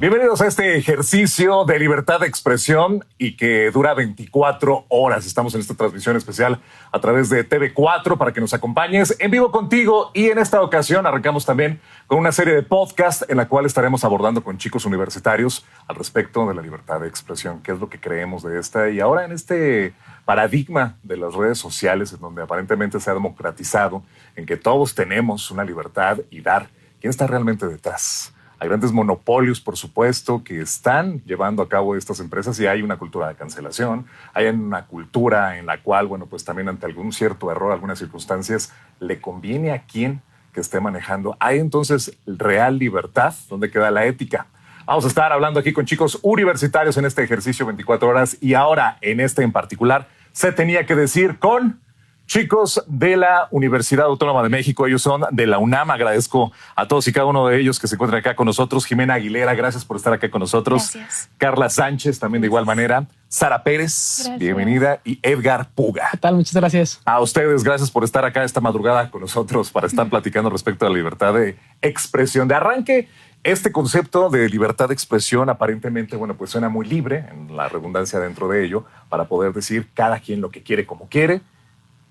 Bienvenidos a este ejercicio de libertad de expresión y que dura 24 horas. Estamos en esta transmisión especial a través de TV4 para que nos acompañes en vivo contigo, y en esta ocasión arrancamos también con una serie de podcasts en la cual estaremos abordando con chicos universitarios al respecto de la libertad de expresión, qué es lo que creemos de esta, y ahora en este paradigma de las redes sociales en donde aparentemente se ha democratizado en que todos tenemos una libertad y dar, ¿quién está realmente detrás? Hay grandes monopolios, por supuesto, que están llevando a cabo estas empresas, y hay una cultura de cancelación, hay una cultura en la cual, bueno, pues también ante algún cierto error, algunas circunstancias, le conviene a quien que esté manejando. Hay entonces real libertad. ¿Dónde queda la ética? Vamos a estar hablando aquí con chicos universitarios en este ejercicio 24 horas, y ahora en este en particular se tenía que decir con chicos de la Universidad Autónoma de México. Ellos son de la UNAM. Agradezco a todos y cada uno de ellos que se encuentran acá con nosotros. Jimena Aguilera, gracias por estar acá con nosotros. Gracias. Carla Sánchez, también de igual manera. Sara Pérez, Gracias. Bienvenida. Y Edgar Puga. ¿Qué tal? Muchas gracias. A ustedes, gracias por estar acá esta madrugada con nosotros para estar platicando respecto a la libertad de expresión. De arranque, este concepto de libertad de expresión aparentemente, bueno, pues suena muy libre, en la redundancia dentro de ello, para poder decir cada quien lo que quiere como quiere.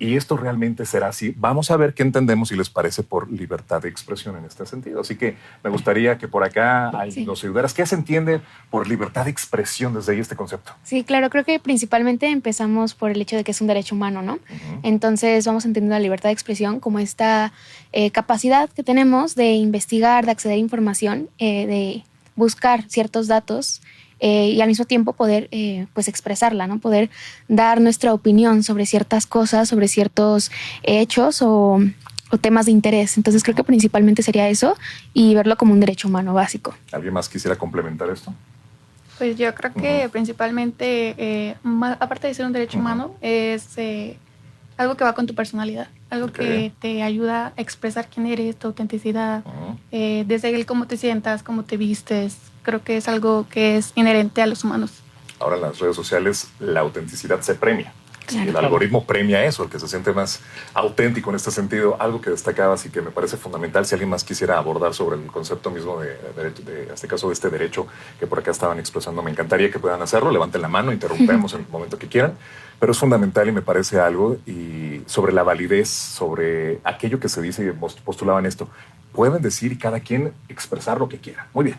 Y esto realmente será así. Vamos a ver qué entendemos, si les parece, por libertad de expresión en este sentido. Así que me gustaría que por acá nos ayudaras. ¿Qué se entiende por libertad de expresión desde ahí este concepto? Sí, claro, creo que principalmente empezamos por el hecho de que es un derecho humano, ¿no? Entonces vamos entendiendo la libertad de expresión como esta capacidad que tenemos de investigar, de acceder a información, de buscar ciertos datos, y al mismo tiempo poder pues expresarla, ¿no? Poder dar nuestra opinión sobre ciertas cosas, sobre ciertos hechos o temas de interés. Entonces creo que principalmente sería eso, y verlo como un derecho humano básico. ¿Alguien más quisiera complementar esto? Pues yo creo que principalmente, aparte de ser un derecho humano, es algo que va con tu personalidad, algo que te ayuda a expresar quién eres, tu autenticidad, desde el cómo te sientas, cómo te vistes. Creo que es algo que es inherente a los humanos. Ahora en las redes sociales la autenticidad se premia. Claro. El algoritmo premia eso, el que se siente más auténtico en este sentido. Algo que destacabas y que me parece fundamental, si alguien más quisiera abordar sobre el concepto mismo de este caso, de este derecho que por acá estaban expresando, me encantaría que puedan hacerlo. Levanten la mano, interrumpemos en el momento que quieran. Pero es fundamental y me parece algo, y sobre la validez, sobre aquello que se dice, y postulaban esto. Pueden decir cada quien expresar lo que quiera. Muy bien.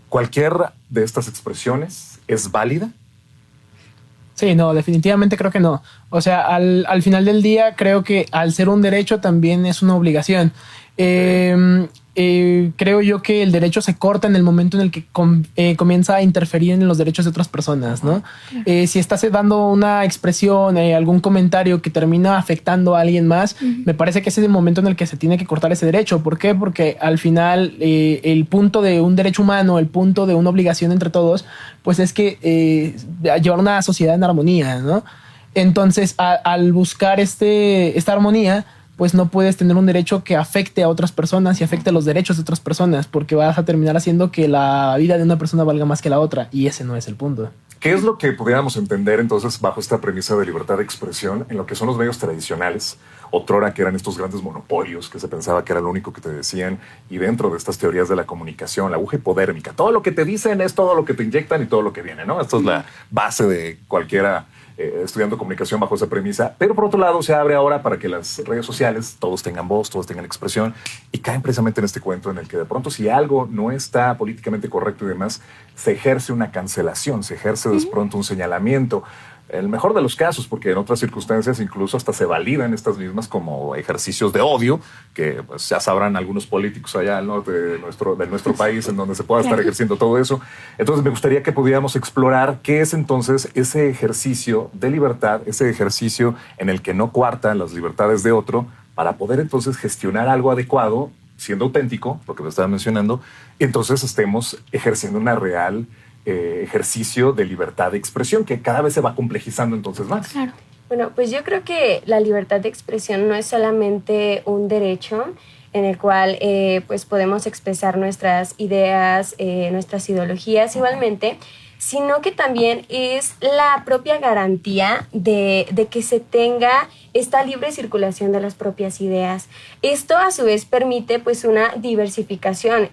¿Cualquier de estas expresiones es válida? Sí, no, definitivamente creo que no. O sea, al final del día creo que al ser un derecho también es una obligación. Creo yo que el derecho se corta en el momento en el que comienza a interferir en los derechos de otras personas, ¿no? Si estás dando una expresión, algún comentario que termina afectando a alguien más, me parece que ese es el momento en el que se tiene que cortar ese derecho. ¿Por qué? Porque al final el punto de un derecho humano, el punto de una obligación entre todos, pues es que llevar una sociedad en armonía, ¿no? Entonces, al buscar esta armonía, pues no puedes tener un derecho que afecte a otras personas y afecte los derechos de otras personas, porque vas a terminar haciendo que la vida de una persona valga más que la otra, y ese no es el punto. ¿Qué es lo que pudiéramos entender entonces bajo esta premisa de libertad de expresión en lo que son los medios tradicionales, otrora que eran estos grandes monopolios que se pensaba que era lo único que te decían, y dentro de estas teorías de la comunicación, la aguja hipodérmica, todo lo que te dicen es todo lo que te inyectan y todo lo que viene, ¿no? Esto es la base de cualquiera estudiando comunicación bajo esa premisa. Pero por otro lado se abre ahora para que las redes sociales todos tengan voz, todos tengan expresión, y caen precisamente en este cuento en el que de pronto, si algo no está políticamente correcto y demás, se ejerce una cancelación, se ejerce de pronto un señalamiento. El mejor de los casos, porque en otras circunstancias incluso hasta se validan estas mismas como ejercicios de odio, que pues, ya sabrán algunos políticos allá al norte de nuestro país en donde se pueda estar ejerciendo todo eso. Entonces me gustaría que pudiéramos explorar qué es entonces ese ejercicio de libertad, ese ejercicio en el que no coartan las libertades de otro, para poder entonces gestionar algo adecuado, siendo auténtico, lo que me estaba mencionando, entonces estemos ejerciendo una real ejercicio de libertad de expresión que cada vez se va complejizando entonces más. Claro. Bueno, pues yo creo que la libertad de expresión no es solamente un derecho en el cual pues podemos expresar nuestras ideas, nuestras ideologías. Igualmente, sino que también es la propia garantía de que se tenga esta libre circulación de las propias ideas. Esto a su vez permite pues una diversificación.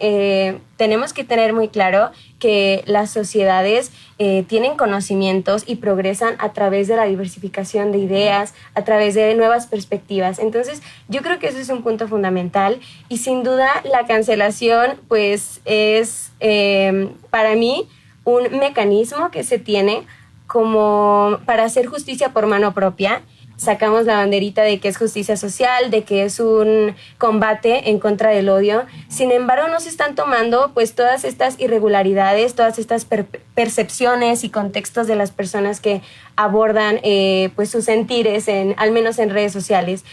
Tenemos que tener muy claro que las sociedades tienen conocimientos y progresan a través de la diversificación de ideas, a través de nuevas perspectivas. Entonces, yo creo que eso es un punto fundamental y sin duda la cancelación pues es para mí un mecanismo que se tiene como para hacer justicia por mano propia. Sacamos la banderita de que es justicia social, de que es un combate en contra del odio. Sin embargo, no se están tomando pues todas estas irregularidades, todas estas percepciones y contextos de las personas que abordan pues sus sentires, al menos en redes sociales.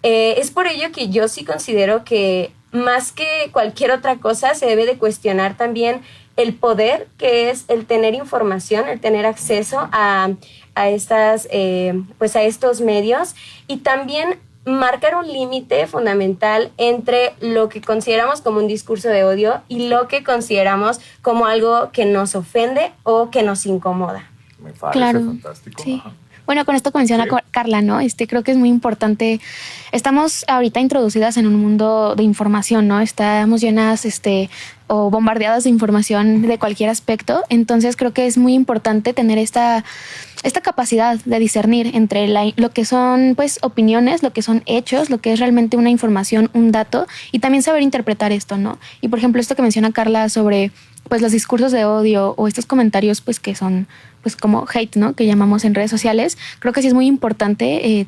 Es por ello que yo sí considero que más que cualquier otra cosa se debe de cuestionar también el poder que es el tener información, el tener acceso a estos medios y también marcar un límite fundamental entre lo que consideramos como un discurso de odio y lo que consideramos como algo que nos ofende o que nos incomoda. Me parece fantástico. Sí. Bueno, con esto que menciona Carla, ¿no? Creo que es muy importante. Estamos ahorita introducidas en un mundo de información, ¿no? Estamos llenas, o bombardeadas de información de cualquier aspecto. Entonces creo que es muy importante tener esta capacidad de discernir entre lo que son pues opiniones, lo que son hechos, lo que es realmente una información, un dato, y también saber interpretar esto, ¿no? Y por ejemplo, esto que menciona Carla sobre pues los discursos de odio o estos comentarios pues que son pues como hate, ¿no? Que llamamos en redes sociales. Creo que sí es muy importante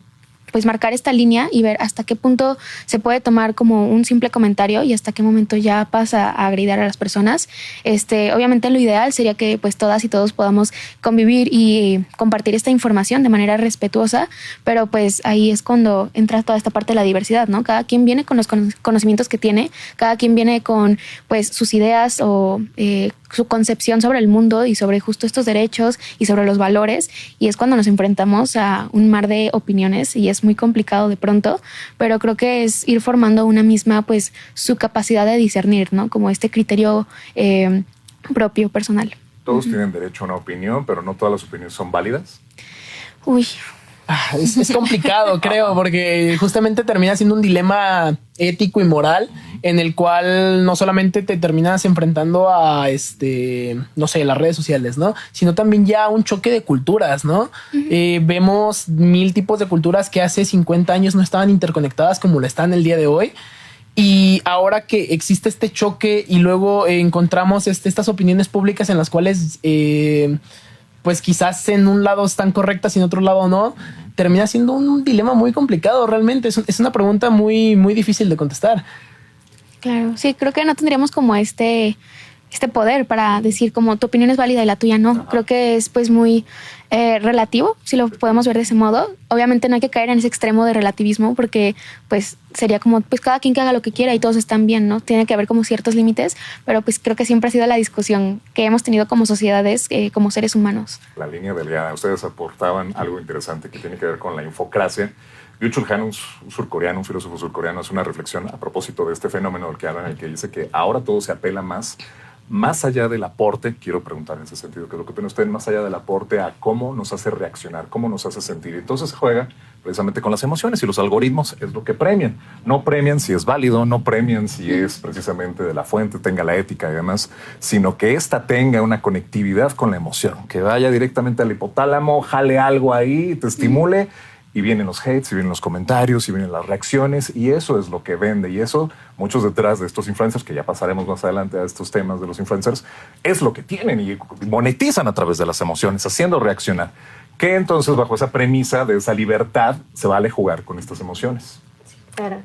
pues marcar esta línea y ver hasta qué punto se puede tomar como un simple comentario y hasta qué momento ya pasa a agredir a las personas. Obviamente lo ideal sería que pues todas y todos podamos convivir y compartir esta información de manera respetuosa, pero pues ahí es cuando entra toda esta parte de la diversidad, ¿no? Cada quien viene con los conocimientos que tiene, cada quien viene con pues sus ideas o su concepción sobre el mundo y sobre justo estos derechos y sobre los valores, y es cuando nos enfrentamos a un mar de opiniones y es muy complicado de pronto, pero creo que es ir formando una misma pues su capacidad de discernir, ¿no? Como este criterio propio, personal. Todos tienen derecho a una opinión, pero no todas las opiniones son válidas. Uy. Es complicado, creo, porque justamente termina siendo un dilema ético y moral en el cual no solamente te terminas enfrentando a no sé, las redes sociales, ¿no? Sino también ya un choque de culturas, ¿no? Vemos 1000 tipos de culturas que hace 50 años no estaban interconectadas como lo están el día de hoy. Y ahora que existe este choque y luego encontramos estas opiniones públicas en las cuales pues quizás en un lado están correctas y en otro lado no, termina siendo un dilema muy complicado realmente. Es una pregunta muy, muy difícil de contestar. Claro, sí, creo que no tendríamos como este poder para decir como tu opinión es válida y la tuya no. Creo que es pues muy relativo, si lo podemos ver de ese modo. Obviamente no hay que caer en ese extremo de relativismo porque pues sería como pues cada quien que haga lo que quiera y todos están bien, ¿no? Tiene que haber como ciertos límites, pero pues creo que siempre ha sido la discusión que hemos tenido como sociedades, como seres humanos. La línea delgada. Ustedes aportaban algo interesante que tiene que ver con la infocracia. Byung-Chul Han, un filósofo surcoreano, hace una reflexión a propósito de este fenómeno del que hablan, en el que dice que ahora todo se apela más allá del aporte, quiero preguntar en ese sentido, ¿qué es lo que opina usted? Más allá del aporte a cómo nos hace reaccionar, cómo nos hace sentir. Entonces juega precisamente con las emociones y los algoritmos es lo que premian. No premian si es válido, no premian si es precisamente de la fuente, tenga la ética y demás, sino que ésta tenga una conectividad con la emoción, que vaya directamente al hipotálamo, jale algo ahí, te estimule. Y vienen los hates, y vienen los comentarios, y vienen las reacciones, y eso es lo que vende. Y eso, muchos detrás de estos influencers, que ya pasaremos más adelante a estos temas de los influencers, es lo que tienen y monetizan a través de las emociones, haciendo reaccionar. Que entonces, bajo esa premisa de esa libertad, se vale jugar con estas emociones. Claro.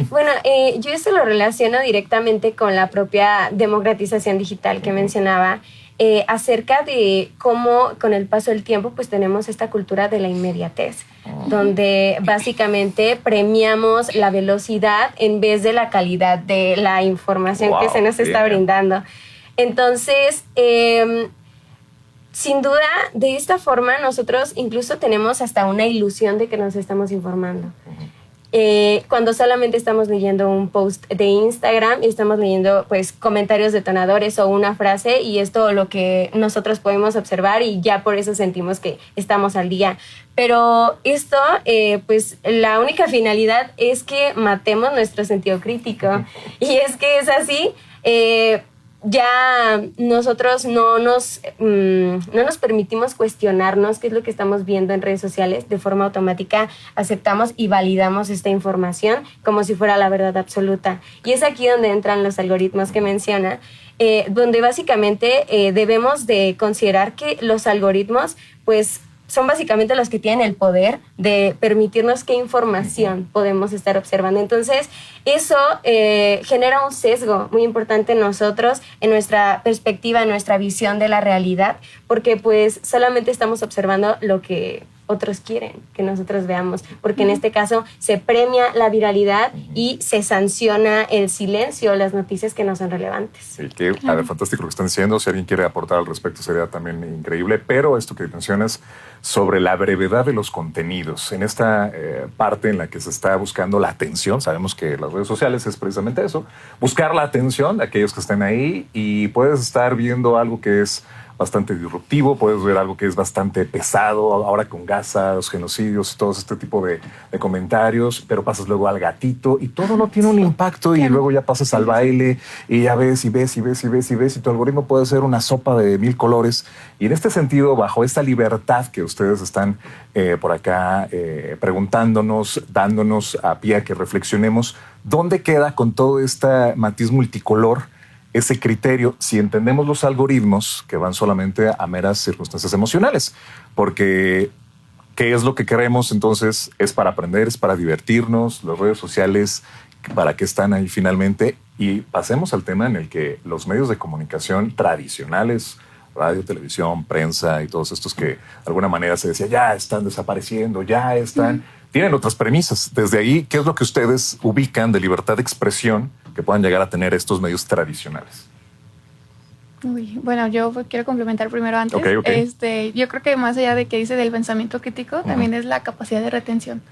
Bueno, yo eso lo relaciono directamente con la propia democratización digital que mencionaba. Acerca de cómo con el paso del tiempo pues tenemos esta cultura de la inmediatez, donde básicamente premiamos la velocidad en vez de la calidad de la información que se nos está brindando. Entonces, sin duda, de esta forma nosotros incluso tenemos hasta una ilusión de que nos estamos informando. cuando solamente estamos leyendo un post de Instagram y estamos leyendo pues comentarios detonadores o una frase, y es todo lo que nosotros podemos observar y ya por eso sentimos que estamos al día. Pero esto, pues la única finalidad es que matemos nuestro sentido crítico. Y es que es así, ya nosotros no nos permitimos cuestionarnos qué es lo que estamos viendo en redes sociales. De forma automática aceptamos y validamos esta información como si fuera la verdad absoluta. Y es aquí donde entran los algoritmos que menciona, donde básicamente debemos de considerar que los algoritmos pues son básicamente los que tienen el poder de permitirnos qué información podemos estar observando. Entonces, eso genera un sesgo muy importante en nosotros, en nuestra perspectiva, en nuestra visión de la realidad, porque pues solamente estamos observando lo que otros quieren que nosotros veamos, porque en este caso se premia la viralidad y se sanciona el silencio, las noticias que no son relevantes. Sí, que, a ver, fantástico lo que están diciendo. Si alguien quiere aportar al respecto sería también increíble, pero esto que mencionas sobre la brevedad de los contenidos, en esta parte en la que se está buscando la atención, sabemos que las redes sociales es precisamente eso, buscar la atención de aquellos que estén ahí, y puedes estar viendo algo que es bastante disruptivo, puedes ver algo que es bastante pesado, ahora con Gaza, los genocidios, todo este tipo de comentarios, pero pasas luego al gatito y todo no tiene un impacto, y luego ya pasas al baile y ya ves y ves y ves y ves y ves, y tu algoritmo puede ser una sopa de 1000 colores. Y en este sentido, bajo esta libertad que ustedes están por acá preguntándonos, dándonos a pie a que reflexionemos, ¿dónde queda con todo este matiz multicolor ese criterio si entendemos los algoritmos que van solamente a meras circunstancias emocionales? Porque ¿qué es lo que queremos entonces? Es para aprender, es para divertirnos, las redes sociales, ¿para qué están ahí finalmente? Y pasemos al tema en el que los medios de comunicación tradicionales, radio, televisión, prensa y todos estos que de alguna manera se decía ya están desapareciendo, ya están, tienen otras premisas. Desde ahí, ¿qué es lo que ustedes ubican de libertad de expresión que puedan llegar a tener estos medios tradicionales? Bueno, yo quiero complementar primero antes. Okay. Yo creo que más allá de que dice del pensamiento crítico, también es la capacidad de retención.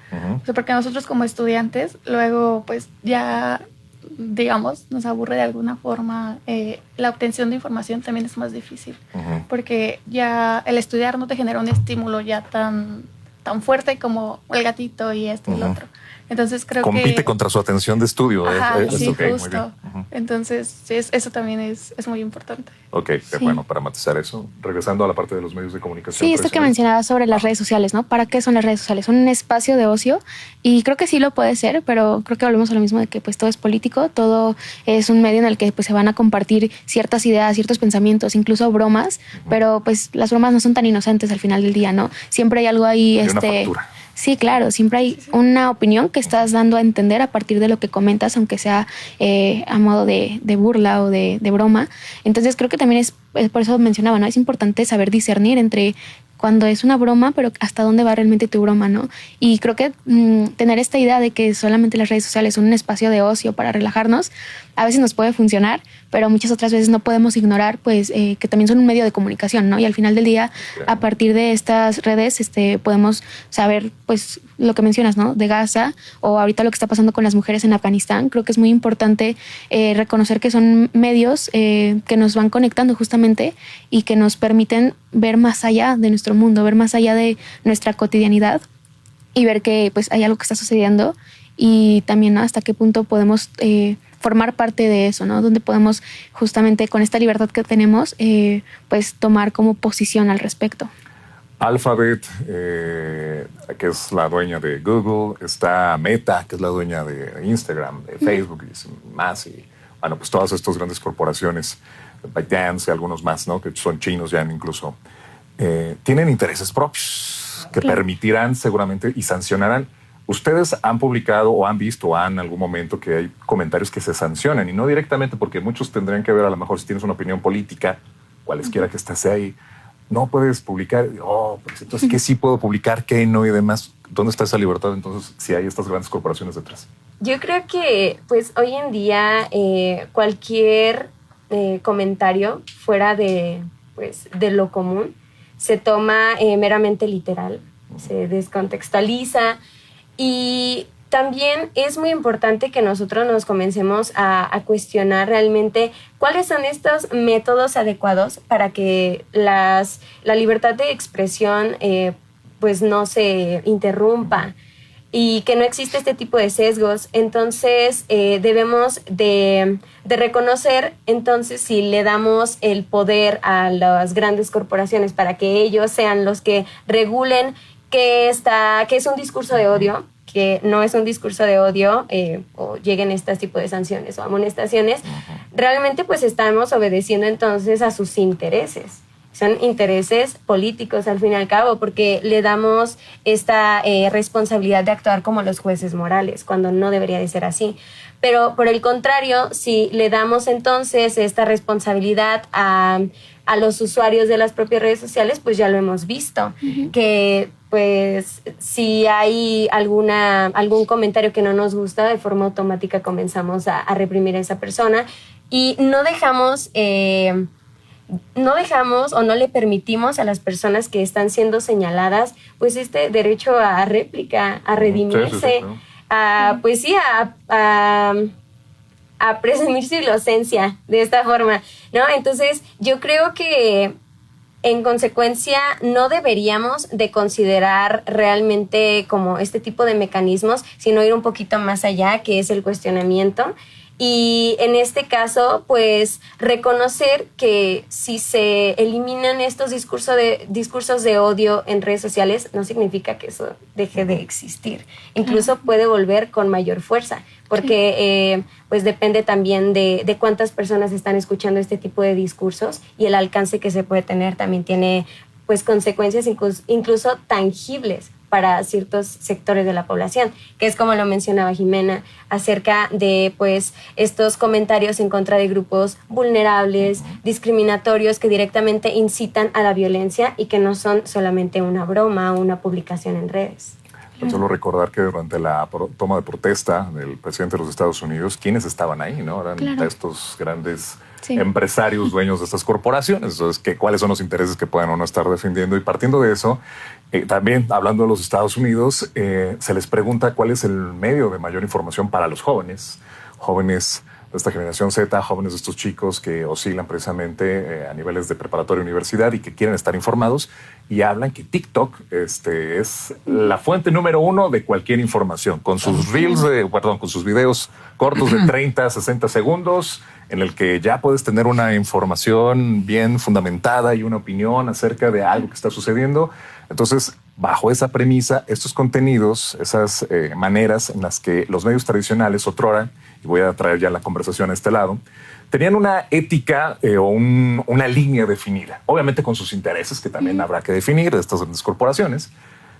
O sea, porque nosotros como estudiantes, luego pues ya, digamos, nos aburre de alguna forma. La obtención de información también es más difícil, porque ya el estudiar no te genera un estímulo ya tan fuerte como el gatito y esto y el otro. Entonces creo que compite contra su atención de estudio. Sí, okay, justo. Entonces eso también es muy importante. Ok, sí. Bueno, para matizar eso, regresando a la parte de los medios de comunicación. Sí, esto que mencionabas sobre las redes sociales, ¿no? ¿Para qué son las redes sociales? Son un espacio de ocio, y creo que sí lo puede ser, pero creo que volvemos a lo mismo de que pues todo es político, todo es un medio en el que pues se van a compartir ciertas ideas, ciertos pensamientos, incluso bromas, pero pues las bromas no son tan inocentes al final del día, ¿no? Siempre hay algo ahí, hay una factura. Sí, claro, siempre hay una opinión que estás dando a entender a partir de lo que comentas, aunque sea a modo de burla o de broma. Entonces creo que también es por eso mencionaba, ¿no? Es importante saber discernir entre cuando es una broma, pero hasta dónde va realmente tu broma, ¿no? Y creo que tener esta idea de que solamente las redes sociales son un espacio de ocio para relajarnos, a veces nos puede funcionar, pero muchas otras veces no podemos ignorar pues que también son un medio de comunicación, ¿no? Y al final del día, a partir de estas redes, podemos saber pues lo que mencionas, ¿no? De Gaza, o ahorita lo que está pasando con las mujeres en Afganistán. Creo que es muy importante reconocer que son medios que nos van conectando justamente y que nos permiten ver más allá de nuestro mundo, ver más allá de nuestra cotidianidad y ver que pues hay algo que está sucediendo, y también, ¿no?, hasta qué punto podemos formar parte de eso, ¿no? Donde podemos justamente con esta libertad que tenemos pues tomar como posición al respecto. Alphabet, que es la dueña de Google, está Meta, que es la dueña de Instagram, de Facebook y más, y bueno, pues todas estas grandes corporaciones, ByteDance y algunos más, ¿no?, que son chinos ya incluso, tienen intereses propios que permitirán seguramente y sancionarán. Ustedes han publicado o han visto en algún momento que hay comentarios que se sancionan, y no directamente, porque muchos tendrían que ver, a lo mejor si tienes una opinión política, cualesquiera que estés ahí, no puedes publicar, pues entonces ¿qué sí puedo publicar, qué no y demás? ¿Dónde está esa libertad entonces si hay estas grandes corporaciones detrás? Yo creo que pues hoy en día cualquier comentario fuera de lo común se toma meramente literal, se descontextualiza, y también es muy importante que nosotros nos comencemos a cuestionar realmente cuáles son estos métodos adecuados para que la libertad de expresión pues no se interrumpa y que no existe este tipo de sesgos. Entonces debemos de reconocer entonces si le damos el poder a las grandes corporaciones para que ellos sean los que regulen qué es un discurso de odio, que no es un discurso de odio, o lleguen este tipo de sanciones o amonestaciones, realmente pues estamos obedeciendo entonces a sus intereses. Son intereses políticos al fin y al cabo, porque le damos esta responsabilidad de actuar como los jueces morales, cuando no debería de ser así. Pero por el contrario, si le damos entonces esta responsabilidad a los usuarios de las propias redes sociales, pues ya lo hemos visto, que pues si hay algún comentario que no nos gusta, de forma automática comenzamos a reprimir a esa persona y no dejamos o no le permitimos a las personas que están siendo señaladas pues este derecho a réplica, a redimirse, a presumir su inocencia de esta forma, ¿no? Entonces yo creo que en consecuencia no deberíamos de considerar realmente como este tipo de mecanismos, sino ir un poquito más allá, que es el cuestionamiento. Y en este caso, pues reconocer que si se eliminan estos discursos de odio en redes sociales, no significa que eso deje de existir. Incluso puede volver con mayor fuerza, porque pues depende también de cuántas personas están escuchando este tipo de discursos, y el alcance que se puede tener también tiene pues consecuencias incluso tangibles para ciertos sectores de la población, que es como lo mencionaba Jimena, acerca de pues estos comentarios en contra de grupos vulnerables, discriminatorios, que directamente incitan a la violencia y que no son solamente una broma o una publicación en redes. Solo recordar que durante la toma de protesta del presidente de los Estados Unidos, ¿quiénes estaban ahí? ¿No? Eran estos grandes empresarios, dueños de estas corporaciones. Entonces, ¿cuáles son los intereses que pueden o no estar defendiendo? Y partiendo de eso, también hablando de los Estados Unidos, se les pregunta cuál es el medio de mayor información para los jóvenes de esta generación Z, jóvenes de estos chicos que oscilan precisamente a niveles de preparatoria y universidad y que quieren estar informados, y hablan que TikTok es la fuente número 1 de cualquier información, con sus con sus videos cortos de 30 a 60 segundos, en el que ya puedes tener una información bien fundamentada y una opinión acerca de algo que está sucediendo. Entonces, bajo esa premisa, estos contenidos, esas maneras en las que los medios tradicionales otrora, y voy a traer ya la conversación a este lado, tenían una ética o una línea definida, obviamente con sus intereses, que también habrá que definir de estas grandes corporaciones,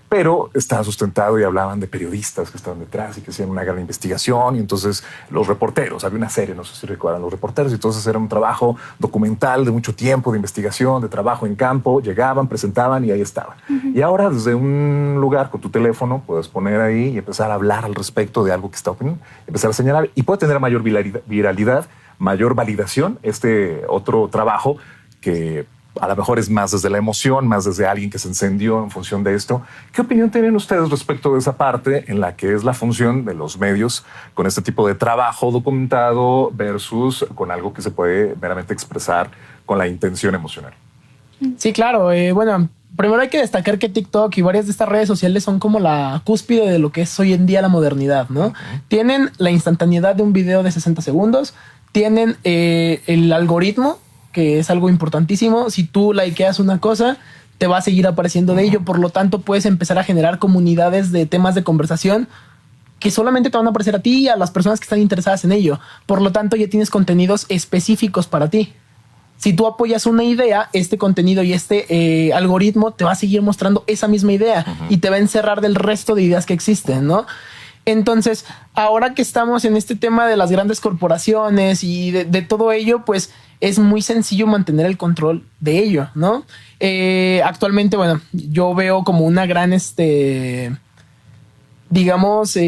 pero estaba sustentado y hablaban de periodistas que estaban detrás y que hacían una gran investigación, y entonces los reporteros, había una serie, no sé si recuerdan, los reporteros, y entonces era un trabajo documental de mucho tiempo, de investigación, de trabajo en campo, llegaban, presentaban y ahí estaban. Y ahora desde un lugar con tu teléfono puedes poner ahí y empezar a hablar al respecto de algo que está opinión, empezar a señalar, y puede tener mayor viralidad, mayor validación este otro trabajo que a lo mejor es más desde la emoción, más desde alguien que se encendió en función de esto. ¿Qué opinión tienen ustedes respecto de esa parte en la que es la función de los medios con este tipo de trabajo documentado versus con algo que se puede meramente expresar con la intención emocional? Sí, claro. Bueno, primero hay que destacar que TikTok y varias de estas redes sociales son como la cúspide de lo que es hoy en día la modernidad, ¿no? Tienen la instantaneidad de un video de 60 segundos, tienen el algoritmo, que es algo importantísimo. Si tú likeas una cosa, te va a seguir apareciendo de ello. Por lo tanto, puedes empezar a generar comunidades de temas de conversación que solamente te van a aparecer a ti y a las personas que están interesadas en ello. Por lo tanto, ya tienes contenidos específicos para ti. Si tú apoyas una idea, este contenido y este algoritmo te va a seguir mostrando esa misma idea y te va a encerrar del resto de ideas que existen, ¿no? Entonces, ahora que estamos en este tema de las grandes corporaciones y de todo ello, pues es muy sencillo mantener el control de ello, ¿no? Actualmente, bueno, yo veo como una gran, digamos,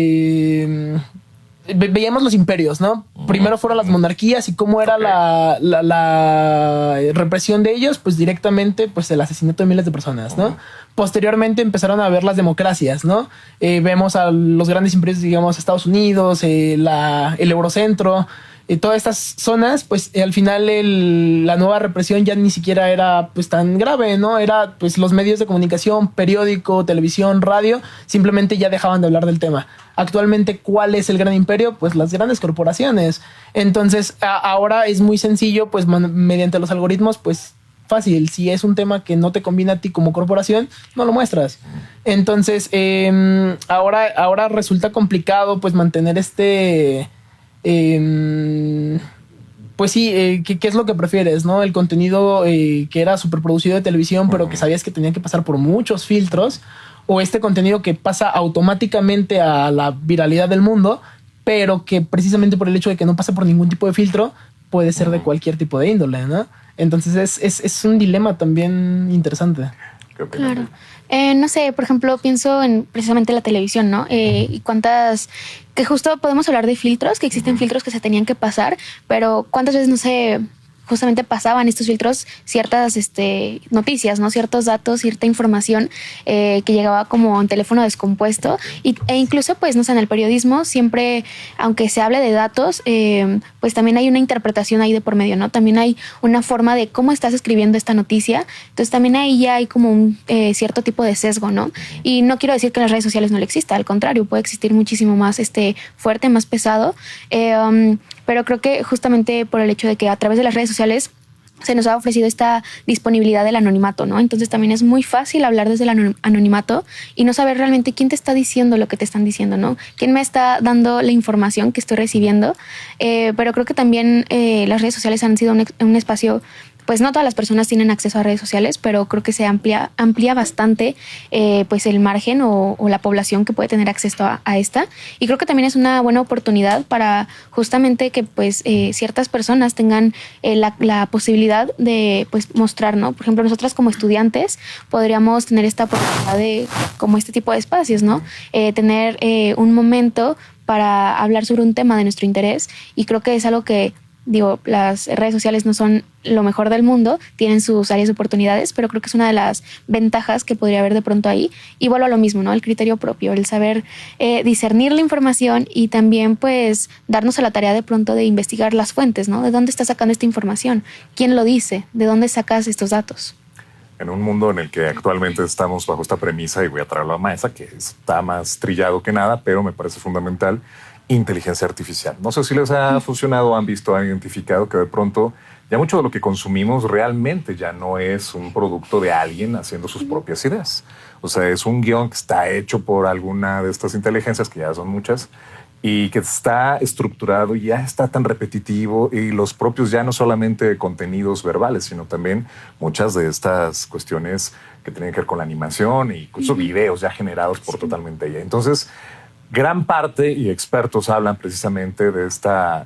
veíamos los imperios, ¿no? Primero fueron las monarquías y cómo era la represión de ellos, pues directamente pues el asesinato de miles de personas, ¿no? Posteriormente empezaron a ver las democracias, ¿no? Vemos a los grandes imperios, digamos, Estados Unidos, el Eurocentro, todas estas zonas, pues al final la nueva represión ya ni siquiera era pues tan grave, ¿no? Era pues los medios de comunicación, periódico, televisión, radio, simplemente ya dejaban de hablar del tema. Actualmente, ¿cuál es el gran imperio? Pues las grandes corporaciones. Entonces, ahora es muy sencillo, pues mediante los algoritmos, pues fácil. Si es un tema que no te conviene a ti como corporación, no lo muestras. Entonces, ahora resulta complicado pues mantener pues sí, ¿qué es lo que prefieres, no? El contenido que era súper producido de televisión, pero que sabías que tenía que pasar por muchos filtros, o este contenido que pasa automáticamente a la viralidad del mundo, pero que precisamente por el hecho de que no pasa por ningún tipo de filtro, puede ser de cualquier tipo de índole, ¿no? Entonces es un dilema también interesante. Claro. No sé, por ejemplo, pienso en precisamente la televisión, ¿no? Y que justo podemos hablar de filtros, que existen filtros que se tenían que pasar, pero cuántas veces, no sé, justamente pasaban estos filtros ciertas noticias, ¿no? Ciertos datos, cierta información que llegaba como en teléfono descompuesto e incluso, pues, no sé, en el periodismo siempre, aunque se hable de datos, pues también hay una interpretación ahí de por medio, ¿no? También hay una forma de cómo estás escribiendo esta noticia, entonces también ahí ya hay como un cierto tipo de sesgo, ¿no? Y no quiero decir que en las redes sociales no le exista, al contrario, puede existir muchísimo más fuerte, más pesado, pero creo que justamente por el hecho de que a través de las redes sociales se nos ha ofrecido esta disponibilidad del anonimato, ¿no? Entonces también es muy fácil hablar desde el anonimato y no saber realmente quién te está diciendo lo que te están diciendo, ¿no? Quién me está dando la información que estoy recibiendo. Pero creo que también las redes sociales han sido un espacio, pues no todas las personas tienen acceso a redes sociales, pero creo que se amplía bastante pues el margen o la población que puede tener acceso a esta. Y creo que también es una buena oportunidad para justamente que pues ciertas personas tengan la posibilidad de pues mostrar, ¿no? Por ejemplo, nosotras como estudiantes podríamos tener esta oportunidad de como este tipo de espacios, ¿no? Tener un momento para hablar sobre un tema de nuestro interés, y creo que es algo que, digo, las redes sociales no son lo mejor del mundo, tienen sus áreas de oportunidades, pero creo que es una de las ventajas que podría haber de pronto ahí. Y vuelvo a lo mismo, ¿no? El criterio propio, el saber discernir la información y también pues darnos a la tarea de pronto de investigar las fuentes, ¿no? ¿De dónde está sacando esta información? ¿Quién lo dice? ¿De dónde sacas estos datos? En un mundo en el que actualmente estamos bajo esta premisa, y voy a traerlo a mesa, que está más trillado que nada, pero me parece fundamental, inteligencia artificial. No sé si les ha funcionado, han visto, han identificado que de pronto ya mucho de lo que consumimos realmente ya no es un producto de alguien haciendo sus propias ideas. O sea, es un guión que está hecho por alguna de estas inteligencias, que ya son muchas, y que está estructurado y ya está tan repetitivo, y los propios ya no solamente contenidos verbales, sino también muchas de estas cuestiones que tienen que ver con la animación e incluso videos ya generados por totalmente ella. Entonces, gran parte y expertos hablan precisamente de esta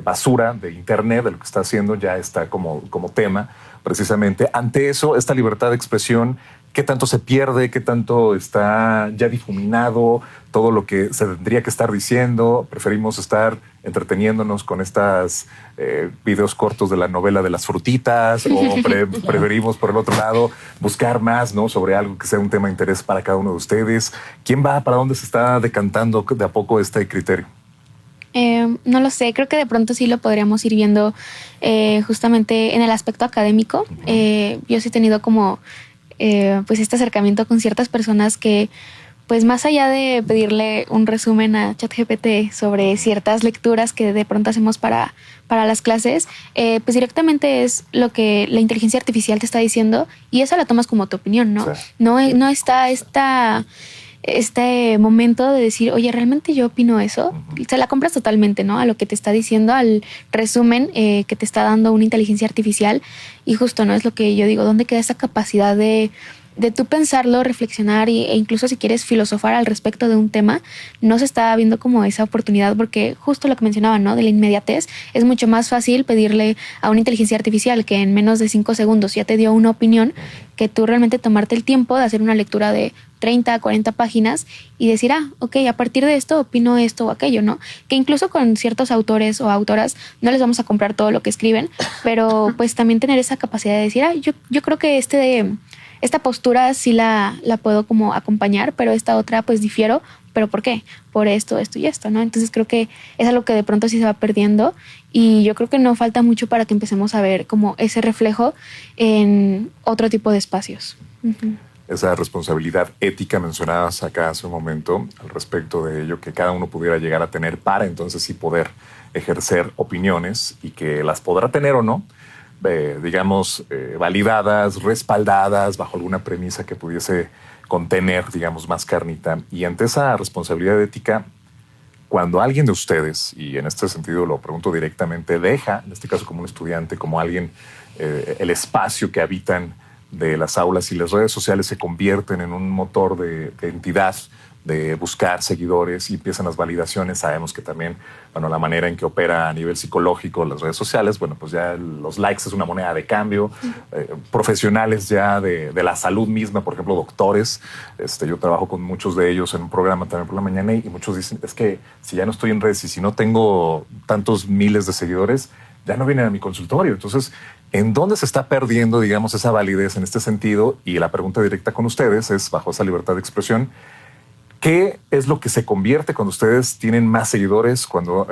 basura de Internet, de lo que está haciendo, ya está como tema precisamente. Ante eso, esta libertad de expresión, ¿qué tanto se pierde? ¿Qué tanto está ya difuminado todo lo que se tendría que estar diciendo? Preferimos estar entreteniéndonos con estas videos cortos de la novela de las frutitas, o preferimos, por el otro lado, buscar más, ¿no?, sobre algo que sea un tema de interés para cada uno de ustedes. ¿Quién va? ¿Para dónde se está decantando de a poco este criterio? No lo sé, creo que de pronto sí lo podríamos ir viendo justamente en el aspecto académico. Yo sí he tenido como pues este acercamiento con ciertas personas que, pues más allá de pedirle un resumen a ChatGPT sobre ciertas lecturas que de pronto hacemos para las clases, pues directamente es lo que la inteligencia artificial te está diciendo, y eso la tomas como tu opinión, ¿no? Sí. No está este momento de decir, oye, ¿realmente yo opino eso? Se la compras totalmente, ¿no? A lo que te está diciendo, al resumen que te está dando una inteligencia artificial. Y justo, ¿no? Es lo que yo digo, ¿dónde queda esa capacidad de de tú pensarlo, reflexionar e incluso si quieres filosofar al respecto de un tema, no se está viendo como esa oportunidad, porque justo lo que mencionaba, ¿no? De la inmediatez, es mucho más fácil pedirle a una inteligencia artificial que en menos de 5 segundos ya te dio una opinión, que tú realmente tomarte el tiempo de hacer una lectura de 30 a 40 páginas y decir, ok, a partir de esto opino esto o aquello, ¿no? Que incluso con ciertos autores o autoras no les vamos a comprar todo lo que escriben, pero pues también tener esa capacidad de decir, yo creo que esta postura sí la puedo como acompañar, pero esta otra pues difiero, ¿pero por qué? Por esto, esto y esto, ¿no? Entonces creo que es algo que de pronto sí se va perdiendo y yo creo que no falta mucho para que empecemos a ver como ese reflejo en otro tipo de espacios. Uh-huh. Esa responsabilidad ética mencionabas acá hace un momento al respecto de ello, que cada uno pudiera llegar a tener para entonces sí poder ejercer opiniones y que las podrá tener o no, digamos, validadas, respaldadas bajo alguna premisa que pudiese contener, digamos, más carnita. Y ante esa responsabilidad ética, cuando alguien de ustedes, y en este sentido lo pregunto directamente, deja, en este caso como un estudiante, como alguien, el espacio que habitan de las aulas y las redes sociales se convierten en un motor de entidad, de buscar seguidores y empiezan las validaciones. Sabemos que también, bueno, la manera en que opera a nivel psicológico las redes sociales, bueno, pues ya los likes es una moneda de cambio. Profesionales ya de la salud misma, por ejemplo, doctores. Yo trabajo con muchos de ellos en un programa también por la mañana y muchos dicen, es que si ya no estoy en redes y si no tengo tantos miles de seguidores, ya no vienen a mi consultorio. Entonces, ¿en dónde se está perdiendo, digamos, esa validez en este sentido? Y la pregunta directa con ustedes es, bajo esa libertad de expresión, ¿qué es lo que se convierte cuando ustedes tienen más seguidores, cuando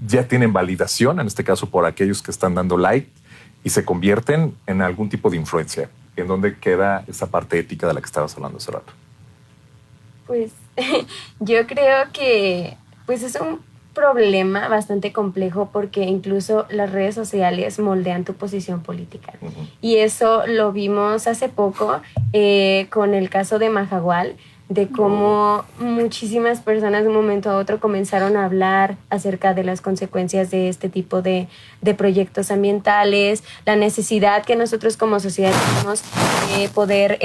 ya tienen validación, en este caso por aquellos que están dando like, y se convierten en algún tipo de influencia? ¿En dónde queda esa parte ética de la que estabas hablando hace rato? Pues yo creo que pues es un problema bastante complejo porque incluso las redes sociales moldean tu posición política. Uh-huh. Y eso lo vimos hace poco con el caso de Mahahual, de cómo muchísimas personas de un momento a otro comenzaron a hablar acerca de las consecuencias de este tipo de proyectos ambientales, la necesidad que nosotros como sociedad tenemos de poder